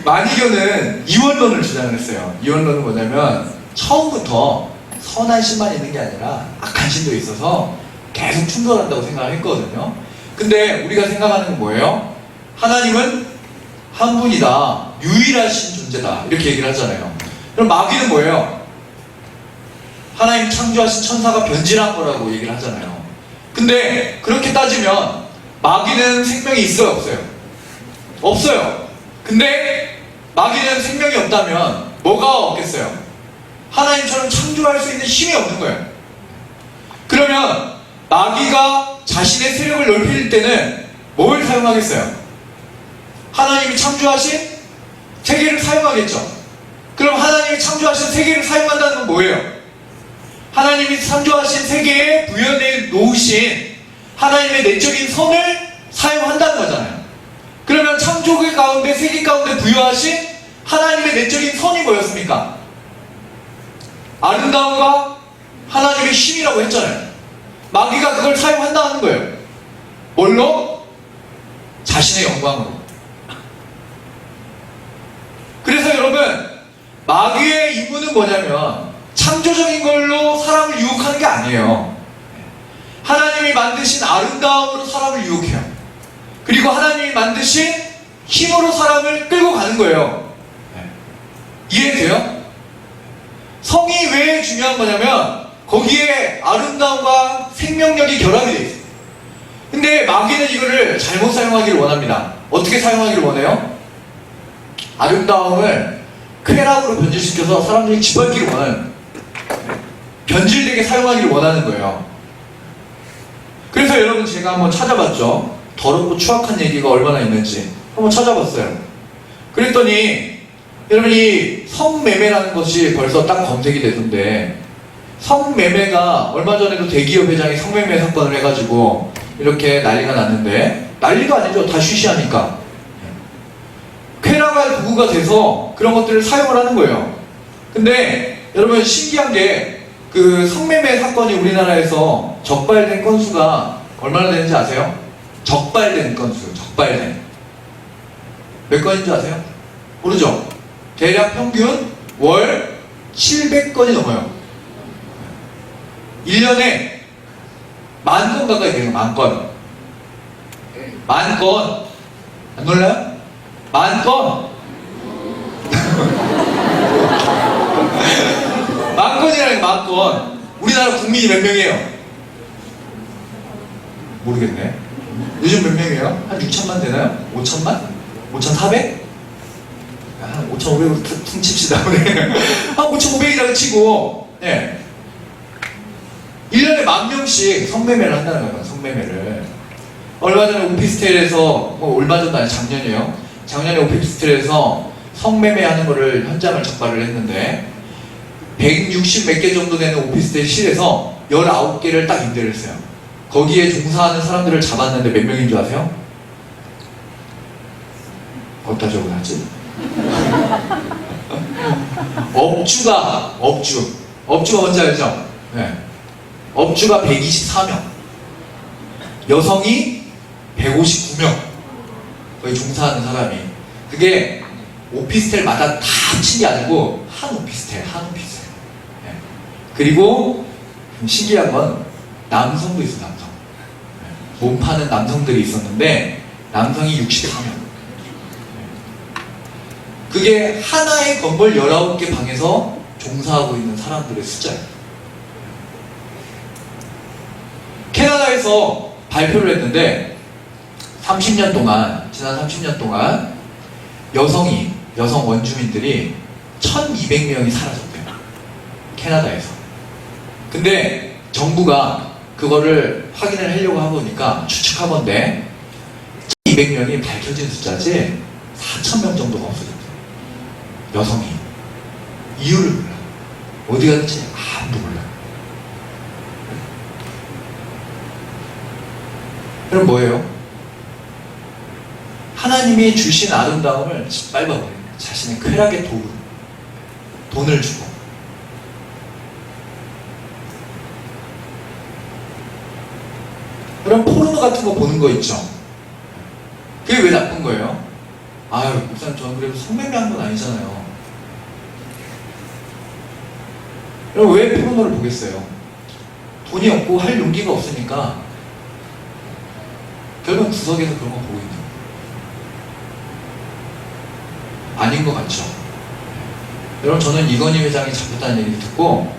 마니교는 이원론을 주장을 했어요. 이원론은 뭐냐면 처음부터 선한 신만 있는 게 아니라 악한 신도 있어서 계속 충돌한다고 생각을 했거든요. 근데 우리가 생각하는 건 뭐예요? 하나님은 한 분이다. 유일하신 존재다. 이렇게 얘기를 하잖아요. 그럼 마귀는 뭐예요? 하나님 창조하신 천사가 변질한 거라고 얘기를 하잖아요. 근데 그렇게 따지면 마귀는 생명이 있어요? 없어요? 없어요. 근데 마귀는 생명이 없다면 뭐가 없겠어요? 하나님처럼 창조할 수 있는 힘이 없는 거예요. 그러면 마귀가 자신의 세력을 넓힐 때는 뭘 사용하겠어요? 하나님이 창조하신 세계를 사용하겠죠. 그럼 하나님이 창조하신 세계를 사용한다는 건 뭐예요? 하나님이 창조하신 세계에 부여해 놓으신 하나님의 내적인 선을 사용한다는 거잖아요. 그러면 창조계 가운데, 세계 가운데 부여하신 하나님의 내적인 선이 뭐였습니까? 아름다움과 하나님의 힘이라고 했잖아요. 마귀가 그걸 사용한다는 거예요. 뭘로? 자신의 영광으로. 그래서 여러분, 마귀의 임무는 뭐냐면 창조적인 걸로 사람을 유혹하는 게 아니에요. 하나님이 만드신 아름다움으로 사람을 유혹해요. 그리고 하나님이 만드신 힘으로 사람을 끌고 가는 거예요. 이해돼요? 성이 왜 중요한 거냐면 거기에 아름다움과 생명력이 결합이 되어 있어요. 근데 마귀는 이거를 잘못 사용하기를 원합니다. 어떻게 사용하기를 원해요? 아름다움을 쾌락으로 변질시켜서 사람들이 짓밟기를 원하는, 변질되게 사용하기를 원하는 거예요. 그래서 여러분, 제가 한번 찾아봤죠. 더럽고 추악한 얘기가 얼마나 있는지 한번 찾아봤어요. 그랬더니 여러분, 이 성매매라는 것이 벌써 딱 검색이 되던데, 성매매가 얼마 전에도 대기업 회장이 성매매 사건을 해가지고 이렇게 난리가 났는데, 난리가 아니죠. 다 쉬쉬하니까 쾌락할 도구가 돼서 그런 것들을 사용을 하는 거예요. 근데 여러분, 신기한 게 그 성매매 사건이 우리나라에서 적발된 건수가 얼마나 되는지 아세요? 적발된 건수, 적발된 몇 건인지 아세요? 모르죠? 대략 평균 월 700건이 넘어요. 1년에 10,000건 가까이 돼요. 10,000건. 10,000건. 안 놀라요? 10,000건. 10,000건이라는 게 10,000건. 우리나라 국민이 몇 명이에요? 모르겠네. 요즘 몇 명이에요? 한 6천만 되나요? 5천만? 5,400? 한 5,500으로 퉁칩시다. 한 5,500이라고 치고, 예. 1년에 10,000명씩 성매매를 한다는 거예요. 성매매를. 얼마 전에 오피스텔에서, 얼마 전도 아니 작년이에요. 작년에 오피스텔에서 성매매 하는 거를 현장을 적발을 했는데 160 몇 개 정도 되는 오피스텔 실에서 19개를 딱 임대를 했어요. 거기에 종사하는 사람들을 잡았는데 몇 명인 줄 아세요? 어디다 적어놨지? 업주가 뭔지 알죠? 네. 업주가 124명, 여성이 159명, 거기 종사하는 사람이. 그게 오피스텔마다 다 합친 게 아니고 한 오피스텔. 그리고 신기한 건 남성도 있어, 남성. 몸 파는 남성들이 있었는데 남성이 64명. 그게 하나의 건물 19개 방에서 종사하고 있는 사람들의 숫자예요. 캐나다에서 발표를 했는데 30년 동안, 지난 30년 동안 여성 원주민들이 1200명이 사라졌대요. 캐나다에서. 근데 정부가 그거를 확인을 하려고 해보니까 추측하건대 1200명이 밝혀진 숫자지 4000명 정도가 없어졌대요. 여성이. 이유를 몰라. 어디 갔는지 아무도 몰라. 그럼 뭐예요? 하나님이 주신 아름다움을 짓밟아버리는 거예요. 자신의 쾌락의 도구. 돈을 주고. 그럼 포르노 같은 거 보는 거 있죠? 그게 왜 나쁜 거예요? 아유, 목사님 저는 그래도 성매매한 건 아니잖아요. 그럼 왜 포르노를 보겠어요? 돈이 없고 할 용기가 없으니까 결국 구석에서 그런 거 보고 있는 거예요. 아닌 것 같죠? 여러분, 저는 이건희 회장이 잡혔다는 얘기를 듣고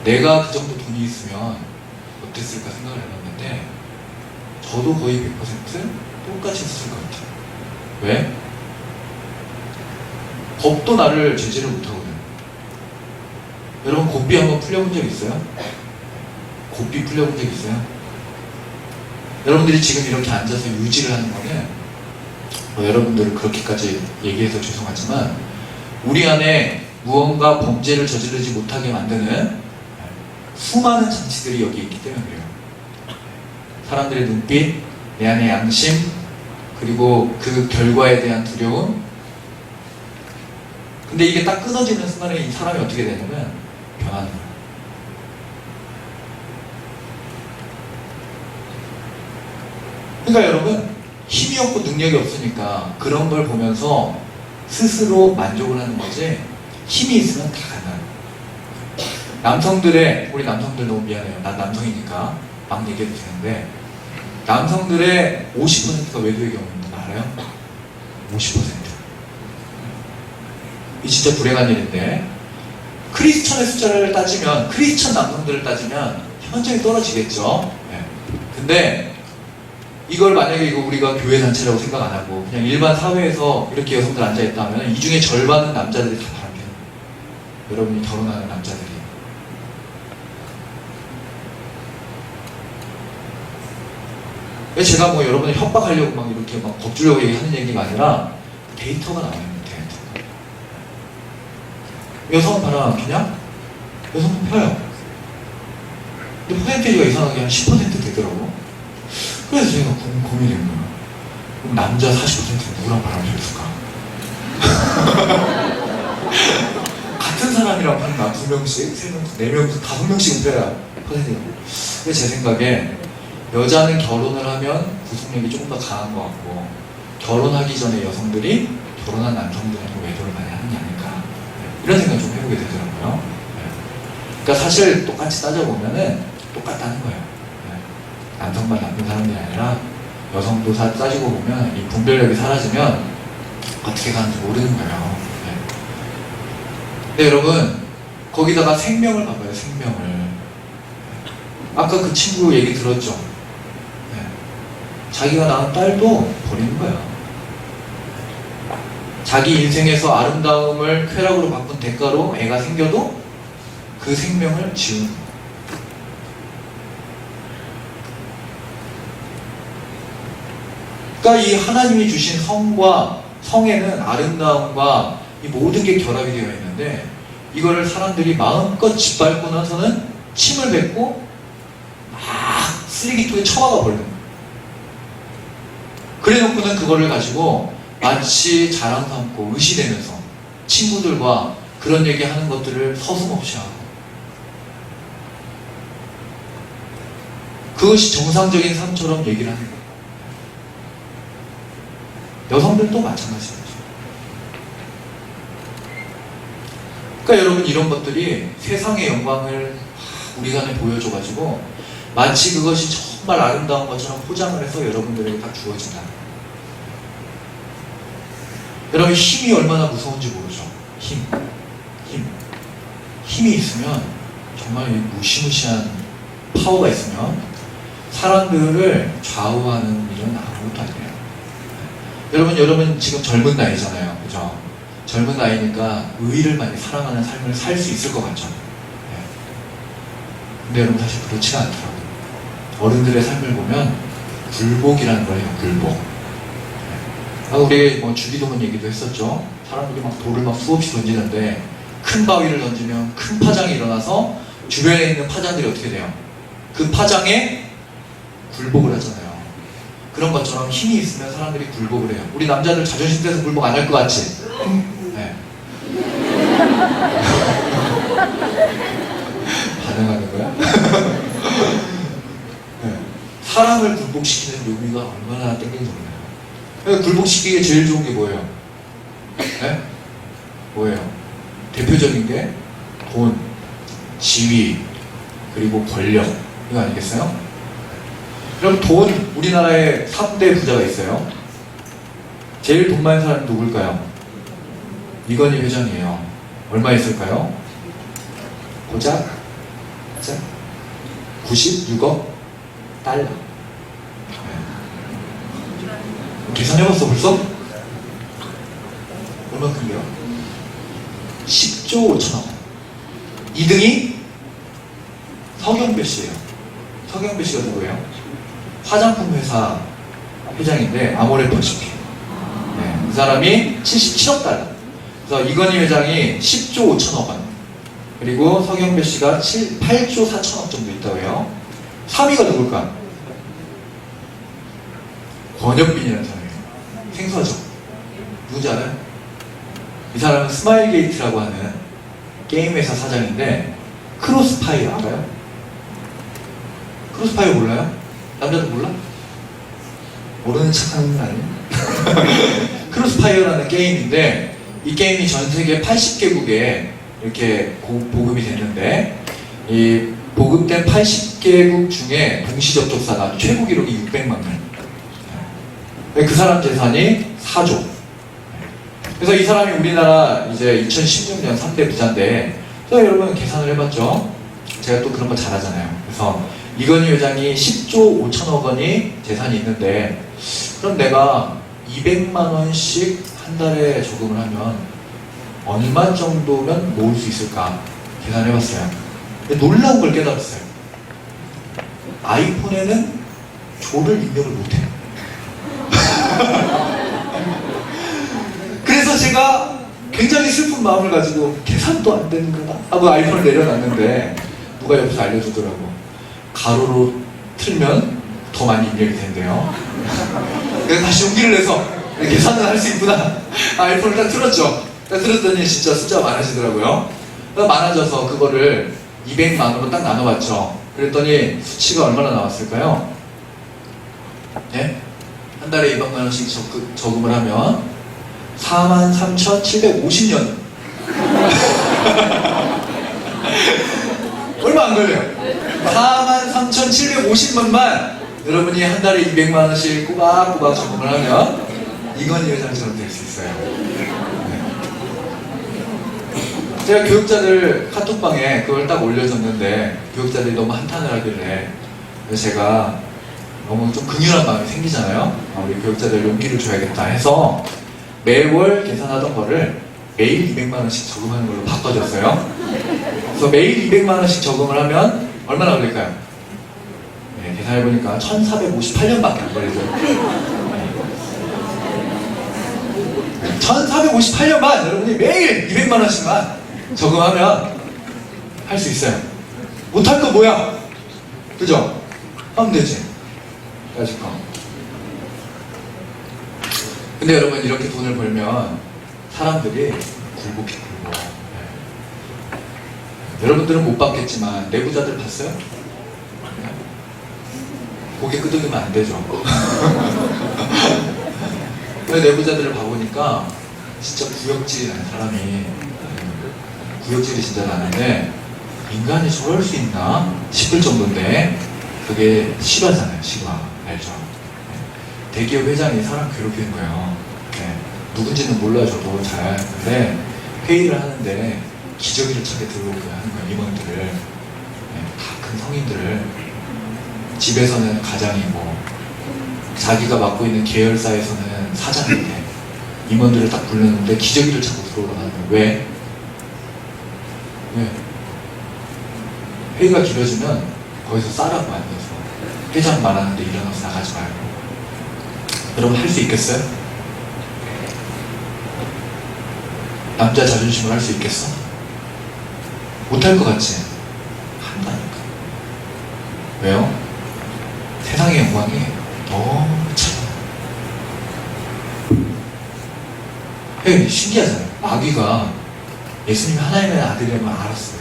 내가 그 정도 돈이 있으면 어땠을까 생각을 해봤는데 저도 거의 100% 똑같이 했을 것 같아요. 왜? 법도 나를 제지를 못하거든. 여러분, 고삐 한번 풀려본 적 있어요? 고삐 풀려본 적 있어요? 여러분들이 지금 이렇게 앉아서 유지를 하는 거는 여러분들을 그렇게까지 얘기해서 죄송하지만 우리 안에 무언가 범죄를 저지르지 못하게 만드는 수많은 장치들이 여기 있기 때문에 그래요. 사람들의 눈빛, 내 안의 양심, 그리고 그 결과에 대한 두려움. 근데 이게 딱 끊어지는 순간에 이 사람이 어떻게 되냐면 변하는 거예요. 그러니까 여러분, 힘이 없고 능력이 없으니까 그런 걸 보면서 스스로 만족을 하는 거지, 힘이 있으면 다 가능해요. 우리 남성들 너무 미안해요. 난 남성이니까 막 얘기해도 되는데, 남성들의 50%가 외도의 경우입니다. 알아요? 50%. 이 진짜 불행한 일인데, 크리스천의 숫자를 따지면, 크리스천 남성들을 따지면 현저히 떨어지겠죠. 네. 근데 이걸 만약에 우리가 교회 단체라고 생각 안 하고 그냥 일반 사회에서 이렇게 여성들 앉아있다면 이 중에 절반은 남자들이 다 바람피는 거예요. 여러분이 결혼하는 남자들이. 제가 뭐 여러분을 협박하려고 막 이렇게 막 겁주려고 하는 얘기가 아니라 데이터가 나와요. 데이터. 여성은 바람 안 피냐? 여성은 펴요. 근데 퍼센테이지가 이상하게 한 10% 되더라고. 그래서 제가 고민이 된 거예요. 그럼 남자 40%는 누구랑 바람을 폈을까? 같은 사람이랑 한 2명씩, 3명씩, 4명씩, 5명씩은 펴야 퍼센트가. 근데 제 생각에 여자는 결혼을 하면 구속력이 조금 더 강한 것 같고, 결혼하기 전에 여성들이 결혼한 남성들한테 외도를 많이 하는 게 아닐까, 이런 생각 좀 해보게 되더라고요. 그러니까 사실 똑같이 따져보면은 똑같다는 거예요. 남성만 나쁜 사람들이 아니라 여성도 따지고 보면 이 분별력이 사라지면 어떻게 가는지 모르는 거예요. 네. 근데 여러분, 거기다가 생명을 봐봐요. 생명을. 아까 그 친구 얘기 들었죠? 네. 자기가 낳은 딸도 버리는 거야. 자기 인생에서 아름다움을 쾌락으로 바꾼 대가로 애가 생겨도 그 생명을 지우는 거야. 그러니까 이 하나님이 주신 성에는 아름다움과 이 모든 게 결합이 되어 있는데, 이거를 사람들이 마음껏 짓밟고 나서는 침을 뱉고 막 쓰레기통에 처박아 버리는 거예요. 그래 놓고는 그거를 가지고 마치 자랑 삼고 의시되면서 친구들과 그런 얘기 하는 것들을 서슴없이 하고, 그것이 정상적인 삶처럼 얘기를 하는 거예요. 여성들도 마찬가지죠. 그러니까 여러분, 이런 것들이 세상의 영광을 우리 간에 보여줘가지고 마치 그것이 정말 아름다운 것처럼 포장을 해서 여러분들에게 딱 주어진다. 여러분 힘이 얼마나 무서운지 모르죠. 힘이 있으면 정말 이 무시무시한 파워가 있으면 사람들을 좌우하는 일은 아무것도 아니에요. 여러분 지금 젊은 나이잖아요. 그죠? 젊은 나이니까 의의를 많이 사랑하는 삶을 살 수 있을 것 같죠. 네. 근데 여러분 사실 그렇지가 않더라고요. 어른들의 삶을 보면 굴복이라는 걸 해요. 굴복. 우리 뭐 주기도문 얘기도 했었죠. 사람들이 막 돌을 막 수없이 던지는데 큰 바위를 던지면 큰 파장이 일어나서 주변에 있는 파장들이 어떻게 돼요? 그 파장에 굴복을 하잖아요. 그런 것처럼 힘이 있으면 사람들이 굴복을 해요. 우리 남자들 자존심 세서 굴복 안 할 것 같지? 네. 반응하는 거야? 네. 사람을 굴복시키는 묘미가 얼마나 땡기는지 몰라요. 굴복시키기에 제일 좋은 게 뭐예요? 네? 뭐예요? 대표적인 게 돈, 지위, 그리고 권력 이거 아니겠어요? 그럼 돈, 우리나라에 3대 부자가 있어요. 제일 돈 많은 사람이 누굴까요? 이건희 회장이에요. 얼마 있을까요? 고작 96억 달러. 계산해봤어 벌써? 얼마큼이요? 10조 5천억. 2등이 서경배 씨예요. 서경배 씨가 누구예요? 화장품 회사 회장인데 아모레퍼시픽. 네, 그 사람이 77억 달러. 그래서 이건희 회장이 10조 5천억 원. 그리고 서경배 씨가 8조 4천억 정도 있다고 해요. 3위가 누굴까? 권혁빈이라는 사람이에요. 생소하죠? 누군지 알아요? 이 사람은 스마일게이트라고 하는 게임회사 사장인데 크로스파이어 알아요? 크로스파이어 몰라요? 남자도 몰라? 모르는 척하는 건 아니에요? 크로스파이어라는 게임인데 이 게임이 전 세계 80개국에 이렇게 보급이 됐는데 이 보급된 80개국 중에 동시 접촉사가 최고 기록이 600만 명. 그 사람 재산이 4조. 그래서 이 사람이 우리나라 이제 2016년 3대 부자인데, 여러분 계산을 해봤죠? 제가 또 그런 거 잘하잖아요. 그래서 이건희 회장이 10조 5천억 원이 재산이 있는데, 그럼 내가 200만 원씩 한 달에 저금을 하면 얼마 정도면 모을 수 있을까? 계산해봤어요. 놀라운 걸 깨달았어요. 아이폰에는 조를 입력을 못해요. 그래서 제가 굉장히 슬픈 마음을 가지고 계산도 안 되는 거다 하고 아이폰을 내려놨는데 누가 옆에서 알려주더라고. 가로로 틀면 더 많이 입력이 된대요. 그래서 다시 용기를 내서 계산을 할 수 있구나. 아이폰을 딱 틀었죠. 딱 틀었더니 진짜 숫자가 많아지더라고요. 많아져서 그거를 200만 원으로 딱 나눠봤죠. 그랬더니 수치가 얼마나 나왔을까요? 네? 한 달에 200만 원씩 저금을 하면 43,750년. 얼마 안 걸려요. 43,750원만 여러분이 한 달에 200만 원씩 꼬박꼬박 저금을 하면 이건희 회장처럼 될 수 있어요. 네. 제가 교육자들 카톡방에 그걸 딱 올려줬는데 교육자들이 너무 한탄을 하길래 제가 너무 좀 긍휼한 마음이 생기잖아요. 우리 교육자들 용기를 줘야겠다 해서 매월 계산하던 거를 매일 200만 원씩 저금하는 걸로 바꿔줬어요. 그래서 매일 200만 원씩 저금을 하면 얼마나 걸릴까요? 네, 계산해보니까 1458년밖에 안 걸리죠. 1458년만 여러분이 매일 200만 원씩만 저금하면 할 수 있어요. 못할 거 뭐야? 그죠? 하면 되지. 까짓 거. 근데 여러분 이렇게 돈을 벌면 사람들이 굴복해 굴복. 네. 여러분들은 못 봤겠지만 내부자들 봤어요? 네. 고개 끄덕이면 안 되죠. 내부자들을 봐보니까 진짜 구역질이 나는 사람이 구역질이 진짜 나는데 인간이 저럴 수 있나 싶을 정도인데 그게 실화잖아요, 실화. 알죠? 네. 대기업 회장이 사람 괴롭히는 거예요. 네. 누군지는 몰라, 저도 잘. 근데 회의를 하는데 기저귀를 차게 들어오게 하는 거예요, 임원들을. 네. 다 큰 성인들을. 집에서는 가장이고, 자기가 맡고 있는 계열사에서는 사장인데, 임원들을 딱 부르는데 기저귀를 차고 들어오라고 하는 거예요. 왜? 왜? 회의가 길어지면 거기서 싸라고 앉아서 회장 말하는데 일어나서 나가지 말고. 여러분 할 수 있겠어요? 남자 자존심을 할 수 있겠어? 못할 것 같지? 한다니까. 왜요? 세상의 영광이 너무 차가워요. 신기하잖아요. 마귀가 예수님이 하나님의 아들이라는 걸 알았어요.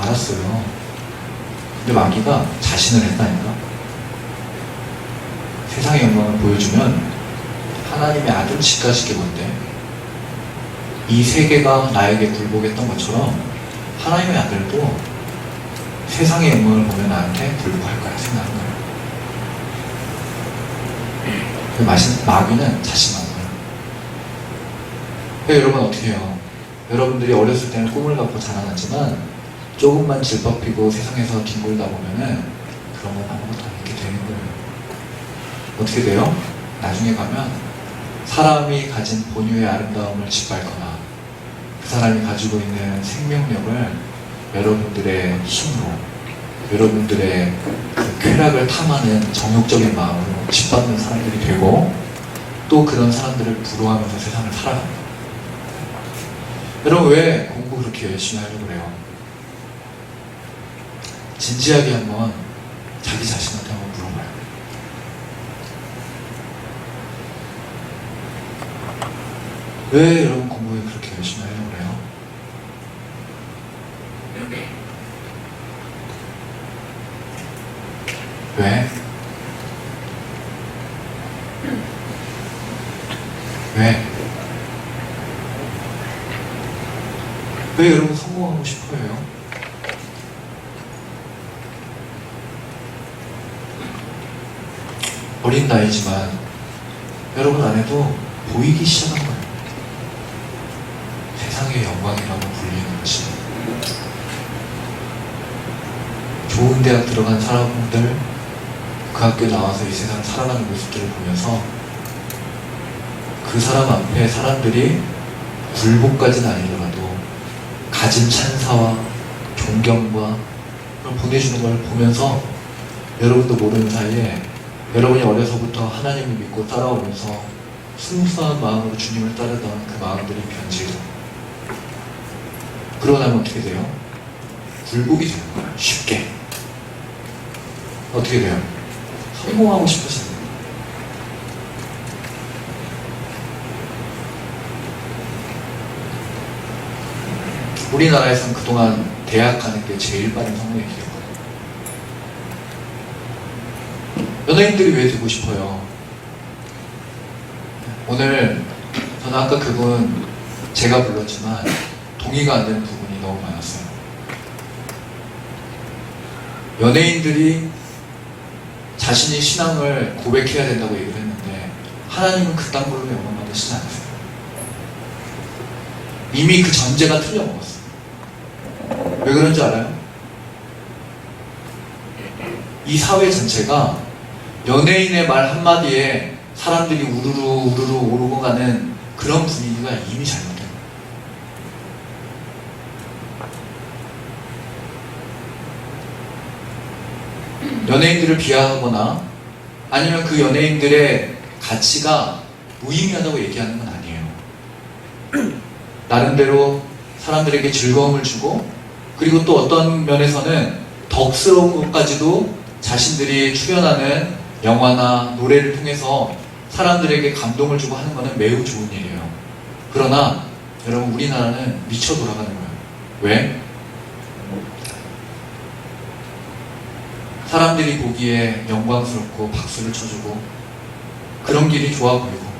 알았어요. 근데 마귀가 자신을 했다니까. 세상의 영광을 보여주면 하나님의 아들 직가시게 뭔데? 이 세계가 나에게 굴복했던 것처럼 하나님의 아들도 세상의 영광을 보면 나한테 굴복할 거야 생각하는 거야. 마귀는 자신만 거야. 그러니까 여러분 어떻게 해요? 여러분들이 어렸을 때는 꿈을 갖고 자라났지만 조금만 질퍽피고 세상에서 뒹굴다 보면은 그런 건 아무것도 아니게 되는 거예요. 어떻게 돼요? 나중에 가면 사람이 가진 본유의 아름다움을 짓밟거나 그 사람이 가지고 있는 생명력을 여러분들의 힘으로, 여러분들의 그 쾌락을 탐하는 정욕적인 마음으로 짓밟는 사람들이 되고, 또 그런 사람들을 부러워하면서 세상을 살아갑니다. 여러분 왜 공부 그렇게 열심히 하려고 그래요? 진지하게 한번 자기 자신한테 한번 물어봐요. 왜 여러분 공부에 그렇게 열심히 하려고 그래요? 왜? 왜? 왜 여러분 성공하고 싶어요? 어린 나이지만 여러분 안에도 보이기 시작한 거예요. 세상의 영광이라고 불리는 것이. 좋은 대학 들어간 사람들, 그 학교에 나와서 이 세상을 살아가는 모습들을 보면서 그 사람 앞에 사람들이 굴복까지는 아니더라도 가진 찬사와 존경과 그걸 보내주는 걸 보면서 여러분도 모르는 사이에 여러분이 어려서부터 하나님을 믿고 따라오면서 순수한 마음으로 주님을 따르던 그 마음들이 변질돼요. 그러고 나면 어떻게 돼요? 굴복이 되는 거예요. 쉽게. 어떻게 돼요? 성공하고 싶으시는 거예요. 우리나라에서는 그동안 대학 가는 게 제일 빠른 성공의 길이거든요. 연예인들이 왜 되고 싶어요? 오늘 저는 아까 그분 제가 불렀지만 동의가 안 되는 부분이 너무 많았어요. 연예인들이 자신이 신앙을 고백해야 된다고 얘기를 했는데 하나님은 그딴 걸로 영광 받으시지 않으세요. 이미 그 전제가 틀려먹었어요. 왜 그런지 알아요? 이 사회 전체가 연예인의 말 한마디에 사람들이 우르르 오르고 가는 그런 분위기가 이미 잘못된 거예요. 연예인들을 비하하거나 아니면 그 연예인들의 가치가 무의미하다고 얘기하는 건 아니에요. 나름대로 사람들에게 즐거움을 주고, 그리고 또 어떤 면에서는 덕스러운 것까지도 자신들이 출연하는 영화나 노래를 통해서 사람들에게 감동을 주고 하는 것은 매우 좋은 일이에요. 그러나 여러분, 우리나라는 미쳐 돌아가는 거예요. 왜? 사람들이 보기에 영광스럽고 박수를 쳐주고 그런 길이 좋아 보이고,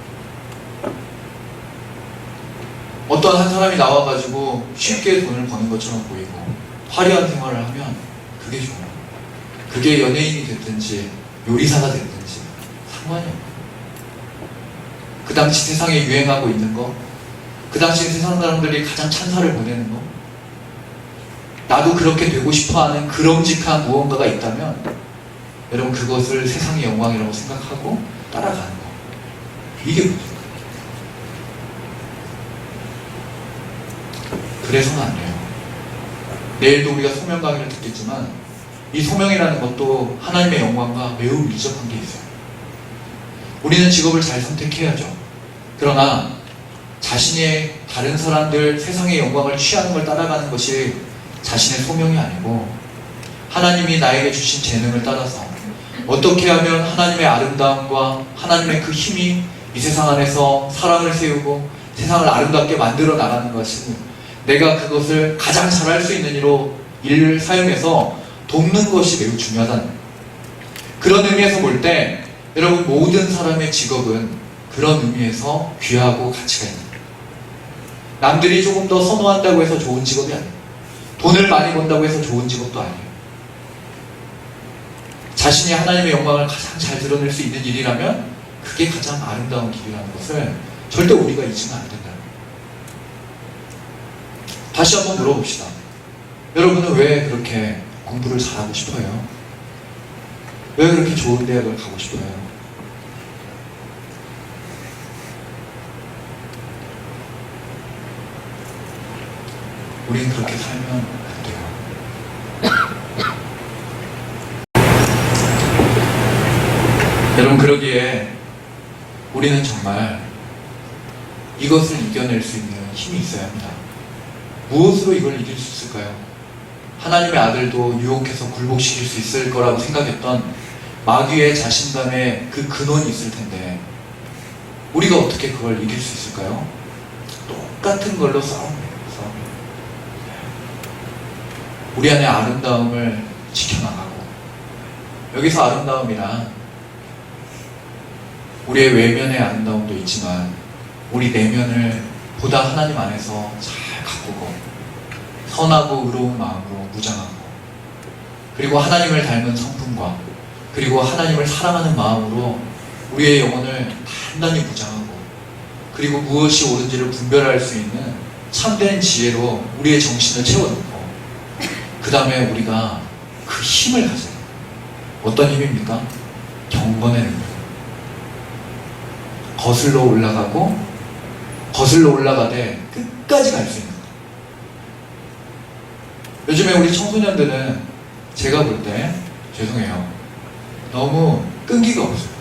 어떤 한 사람이 나와가지고 쉽게 돈을 버는 것처럼 보이고 화려한 생활을 하면 그게 좋아요. 그게 연예인이 됐든지 요리사가 됐든지 상관이 없어요. 그 당시 세상에 유행하고 있는 거, 그 당시 세상 사람들이 가장 찬사를 보내는 거, 나도 그렇게 되고 싶어하는 그럼직한 무언가가 있다면 여러분 그것을 세상의 영광이라고 생각하고 따라가는 거, 이게 문제예요. 그래서는 안 돼요. 내일도 우리가 소명 강의를 듣겠지만 이 소명이라는 것도 하나님의 영광과 매우 밀접한 게 있어요. 우리는 직업을 잘 선택해야죠. 그러나 자신의 다른 사람들 세상의 영광을 취하는 걸 따라가는 것이 자신의 소명이 아니고 하나님이 나에게 주신 재능을 따라서 어떻게 하면 하나님의 아름다움과 하나님의 그 힘이 이 세상 안에서 사랑을 세우고 세상을 아름답게 만들어 나가는 것이 내가 그것을 가장 잘할 수 있는 일을 사용해서 돕는 것이 매우 중요하다는 거예요. 그런 의미에서 볼 때 여러분 모든 사람의 직업은 그런 의미에서 귀하고 가치가 있는 거예요. 남들이 조금 더 선호한다고 해서 좋은 직업이 아니에요. 돈을 많이 번다고 해서 좋은 직업도 아니에요. 자신이 하나님의 영광을 가장 잘 드러낼 수 있는 일이라면 그게 가장 아름다운 길이라는 것을 절대 우리가 잊으면 안 된다는 거예요. 다시 한번 물어봅시다. 여러분은 왜 그렇게 공부를 잘하고 싶어요? 왜 그렇게 좋은 대학을 가고 싶어요? 우리는 그렇게 살면 안 돼요. 여러분 그러기에 우리는 정말 이것을 이겨낼 수 있는 힘이 있어야 합니다. 무엇으로 이걸 이길 수 있을까요? 하나님의 아들도 유혹해서 굴복시킬 수 있을 거라고 생각했던 마귀의 자신감에 그 근원이 있을 텐데 우리가 어떻게 그걸 이길 수 있을까요? 똑같은 걸로 싸웁니다. 우리 안에 아름다움을 지켜나가고, 여기서 아름다움이란 우리의 외면의 아름다움도 있지만 우리 내면을 보다 하나님 안에서 잘 가꾸고 선하고 의로운 마음으로 무장하고, 그리고 하나님을 닮은 성품과 그리고 하나님을 사랑하는 마음으로 우리의 영혼을 단단히 무장하고, 그리고 무엇이 옳은지를 분별할 수 있는 참된 지혜로 우리의 정신을 채워놓고, 그 다음에 우리가 그 힘을 가져요. 어떤 힘입니까? 경건의 능력. 거슬러 올라가고 거슬러 올라가되 끝까지 갈 수 있는 거예요. 요즘에 우리 청소년들은 제가 볼 때 죄송해요, 너무 끈기가 없어요.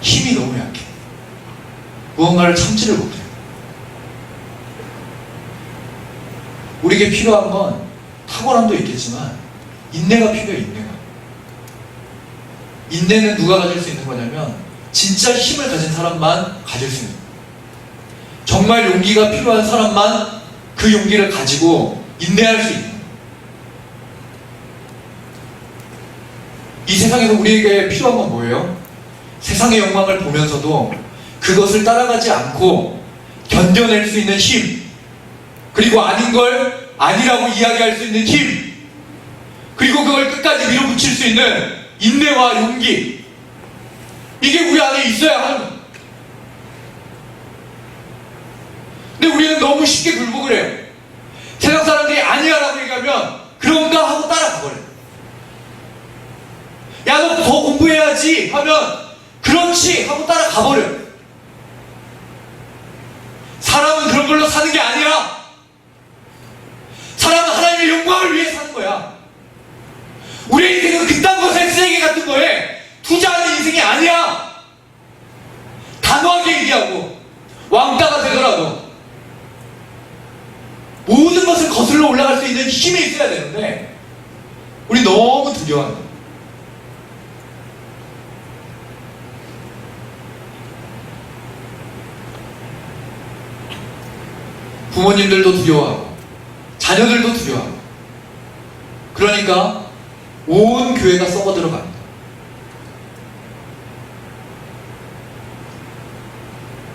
힘이 너무 약해. 무언가를 참지를 못해요. 우리에게 필요한 건 탁월함도 있겠지만 인내가 필요해요. 인내는 누가 가질 수 있는 거냐면 진짜 힘을 가진 사람만 가질 수 있는 거예요. 정말 용기가 필요한 사람만 그 용기를 가지고 인내할 수 있는 거예요. 이 세상에서 우리에게 필요한 건 뭐예요? 세상의 영광을 보면서도 그것을 따라가지 않고 견뎌낼 수 있는 힘, 그리고 아닌 걸 아니라고 이야기할 수 있는 힘, 그리고 그걸 끝까지 밀어붙일 수 있는 인내와 용기, 이게 우리 안에 있어야 하는 거예요. 근데 우리는 너무 쉽게 굴복을 해요. 세상 사람들이 아니야 라고 얘기하면 그런가 하고 따라가버려요. 야, 너 더 공부해야지 하면 그렇지 하고 따라가버려요. 사람은 그런 걸로 사는 게 아니야. 사람은 하나님의 영광을 위해 사는 거야. 우리의 인생은 그딴 것에 쓰레기 같은 거에 투자하는 인생이 아니야. 단호하게 얘기하고 왕따가 되더라도 모든 것을 거슬러 올라갈 수 있는 힘이 있어야 되는데 우리 너무 두려워하는 거야. 부모님들도 두려워하고 자녀들도 두려워하고, 그러니까 온 교회가 썩어 들어갑니다.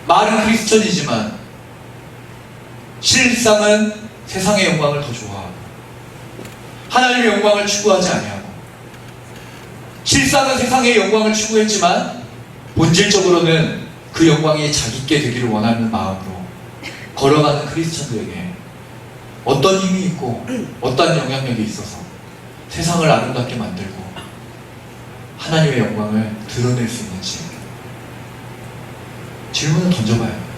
말은 크리스천이지만 실상은 세상의 영광을 더 좋아하고, 하나님의 영광을 추구하지 아니하고 실상은 세상의 영광을 추구했지만 본질적으로는 그 영광이 자기께 되기를 원하는 마음으로 걸어가는 크리스천들에게 어떤 힘이 있고 어떤 영향력이 있어서 세상을 아름답게 만들고 하나님의 영광을 드러낼 수 있는지 질문을 던져봐요.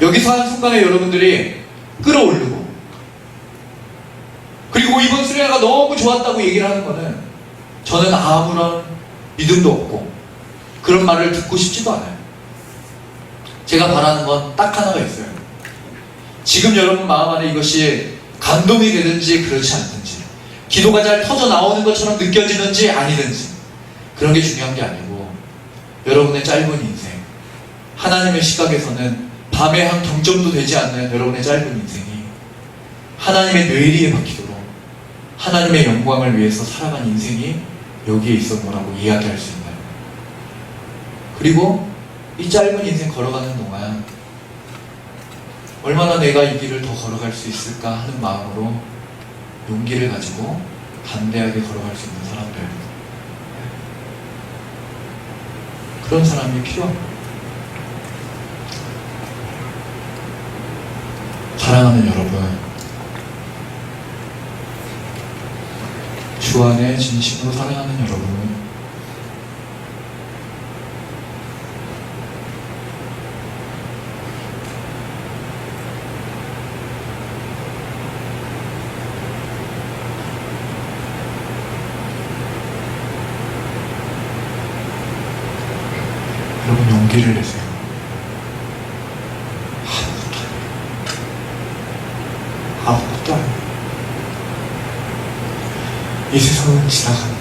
여기서 한 순간에 여러분들이 끌어오르고 그리고 이번 수련회가 너무 좋았다고 얘기를 하는 거는 저는 아무런 믿음도 없고 그런 말을 듣고 싶지도 않아요. 제가 바라는 건 딱 하나가 있어요. 지금 여러분 마음 안에 이것이 감동이 되든지 그렇지 않든지 기도가 잘 터져 나오는 것처럼 느껴지는지 아니든지 그런 게 중요한 게 아니고 여러분의 짧은 인생 하나님의 시각에서는 밤의 한 경점도 되지 않는 여러분의 짧은 인생이 하나님의 뇌리에 박히도록 하나님의 영광을 위해서 살아간 인생이 여기에 있었구나라고 이야기할 수 있나요? 그리고 이 짧은 인생 걸어가는 동안 얼마나 내가 이 길을 더 걸어갈 수 있을까 하는 마음으로 용기를 가지고 담대하게 걸어갈 수 있는 사람들, 그런 사람이 필요합니다. 사랑하는 여러분, 주 안에 진심으로 사랑하는 여러분, 여러분 용기를 내세요. 아무것도 아니에요. 이 세상은 지나간다.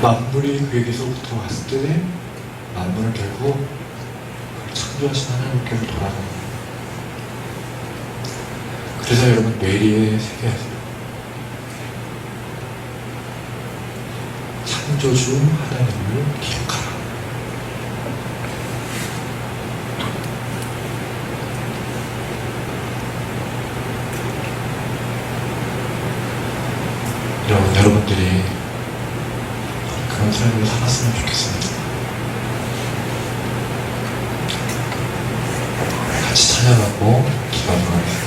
만물이 그에게서부터 왔을 때 만물은 결국 그 창조하신 하나님께로 돌아갑니다. 그래서 여러분 뇌리에 새겨야죠. 창조주 하나님을 기억하라. 여러분들이 그런 삶을 살았으면 좋겠습니다. 같이 찬양하고 기도하도록 하겠습니다.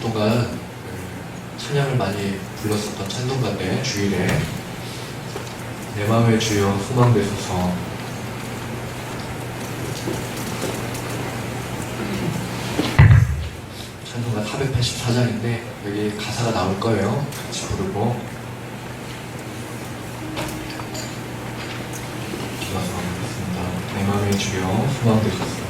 그동안 찬양을 많이 불렀었던 찬송가인데 주일에 내 마음의 주여 소망 되소서, 찬송가 484장인데 여기 가사가 나올 거예요. 같이 부르고 기도하도록 하겠습니다. 내 마음의 주여 소망 되소서.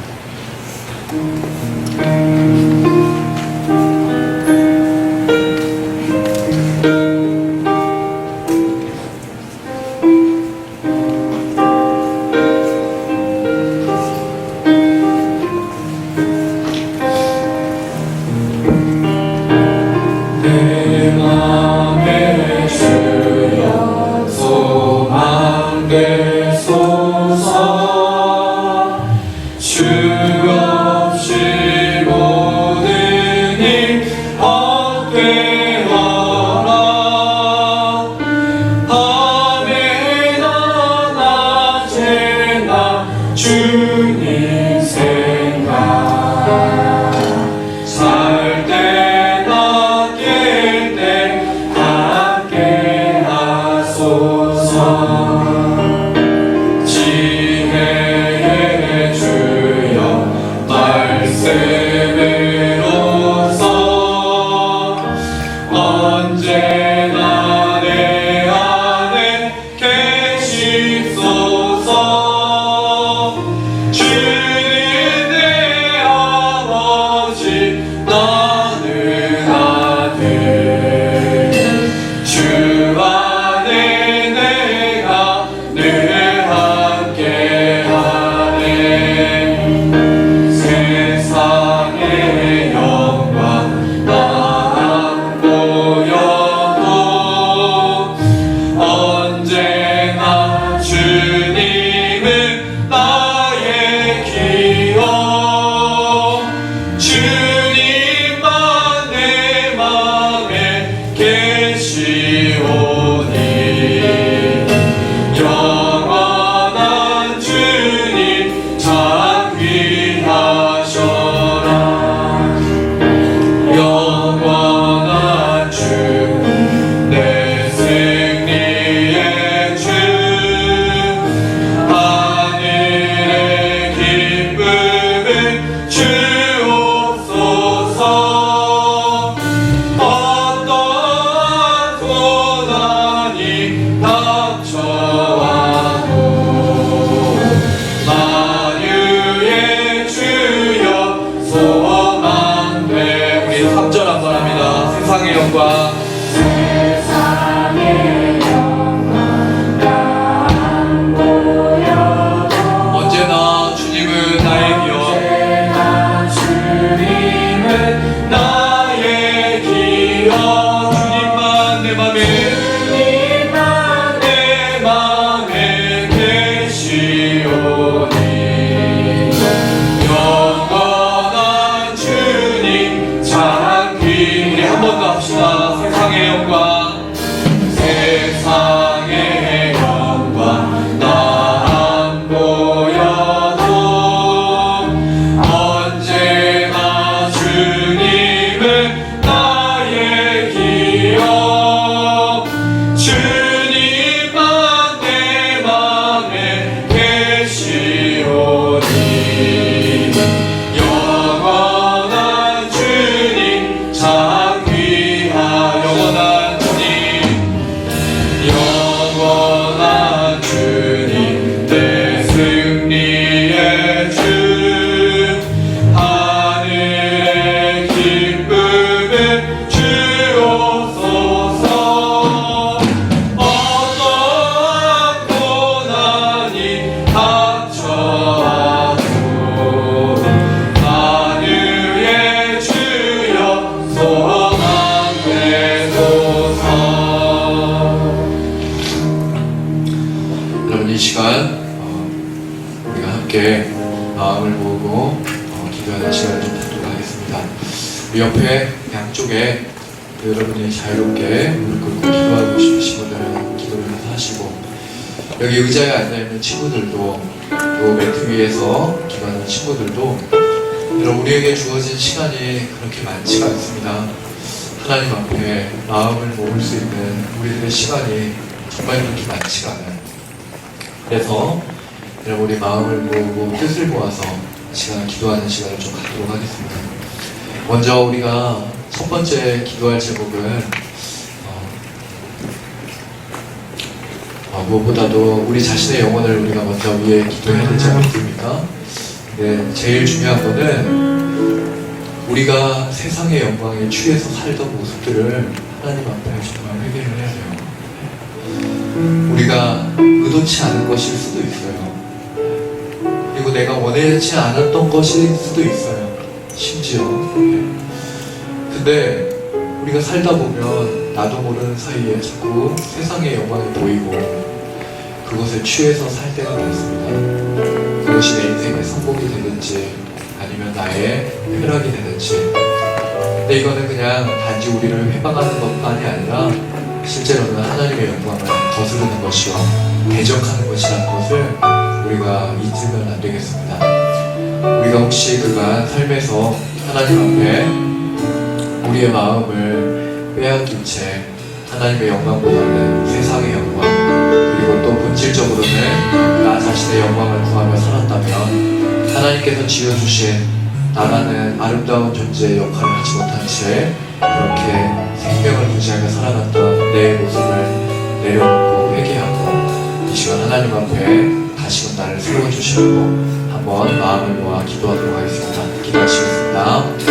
내 맘에 주여 소망 되소서. 주 없이 모든 일 헛되어라. 밤에나 낮에나 주님 생각, 살 때나 깰 때 함께 하소서. 지혜의 주여 말씀으로서 언제나 내 안에 계시소서. 모으고 기도하는 시간을 좀 갖도록 하겠습니다. 우리 옆에 양쪽에 여러분이 자유롭게 무릎 꿇고 기도하고 싶으신 분들은 기도를 하시고, 여기 의자에 앉아있는 친구들도, 또 매트 위에서 기도하는 친구들도, 여러분 우리에게 주어진 시간이 그렇게 많지가 않습니다. 하나님 앞에 마음을 모을 수 있는 우리들의 시간이 정말 그렇게 많지가 않아요. 그래서 여러분 우리 마음을 모으고 뜻을 모아서 시간을 기도하는 시간을 좀 갖도록 하겠습니다. 먼저 우리가 첫 번째 기도할 제목은 무엇보다도 우리 자신의 영혼을 우리가 먼저 위해 기도해야 되지 않습니까? 근데 제일 중요한 거는 우리가 세상의 영광에 취해서 살던 모습들을 하나님 앞에 정말 회개를 해야 돼요. 우리가 의도치 않은 것일 수도 있어요. 그리고 내가 원하지 않았던 것일 수도 있어요. 심지어. 근데 우리가 살다 보면 나도 모르는 사이에 자꾸 세상의 영광이 보이고 그것에 취해서 살 때가 많습니다. 그것이 내 인생의 성공이 되든지 아니면 나의 쾌락이 되든지. 근데 이거는 그냥 단지 우리를 회방하는 것만이 아니라 실제로는 하나님의 영광을 거스르는 것이요 대적하는 것이라는 것을 우리가 잊으면 안 되겠습니다. 우리가 혹시 그간 삶에서 하나님 앞에 우리의 마음을 빼앗긴 채 하나님의 영광보다는 세상의 영광, 그리고 또 본질적으로는 나 자신의 영광을 구하며 살았다면 하나님께서 지어주신 나라는 아름다운 존재의 역할을 하지 못한 채 그렇게 생명을 유지하며 살아갔던 내 모습을 내려놓고 회개하고 이 시간 하나님 앞에 다시금 나를 세워주시고 한번 마음을 모아 기도하도록 하겠습니다. 기도하시겠습니다.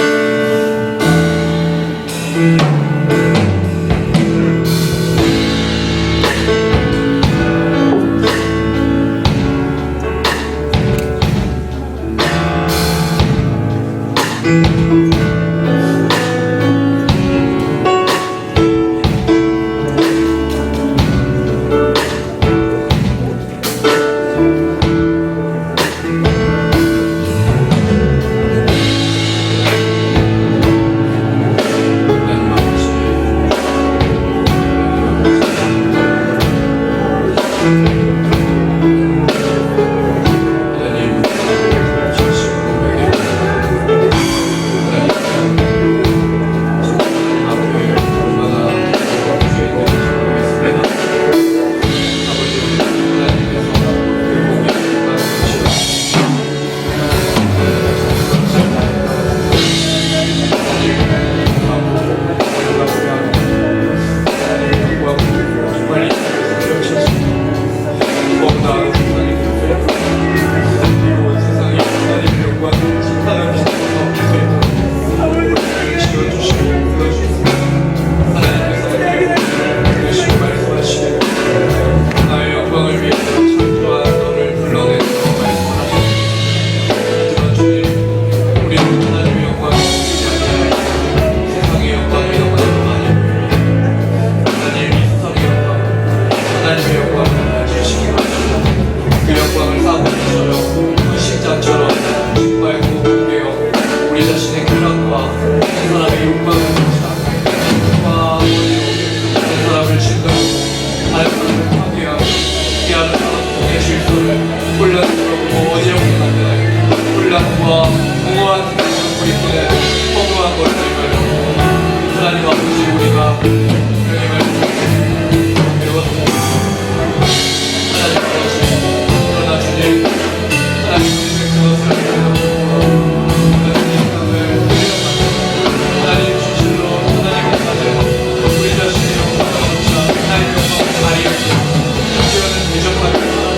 우리 자신의 영광을 우리 자신의 영광을 발휘하며 우리는 대적하며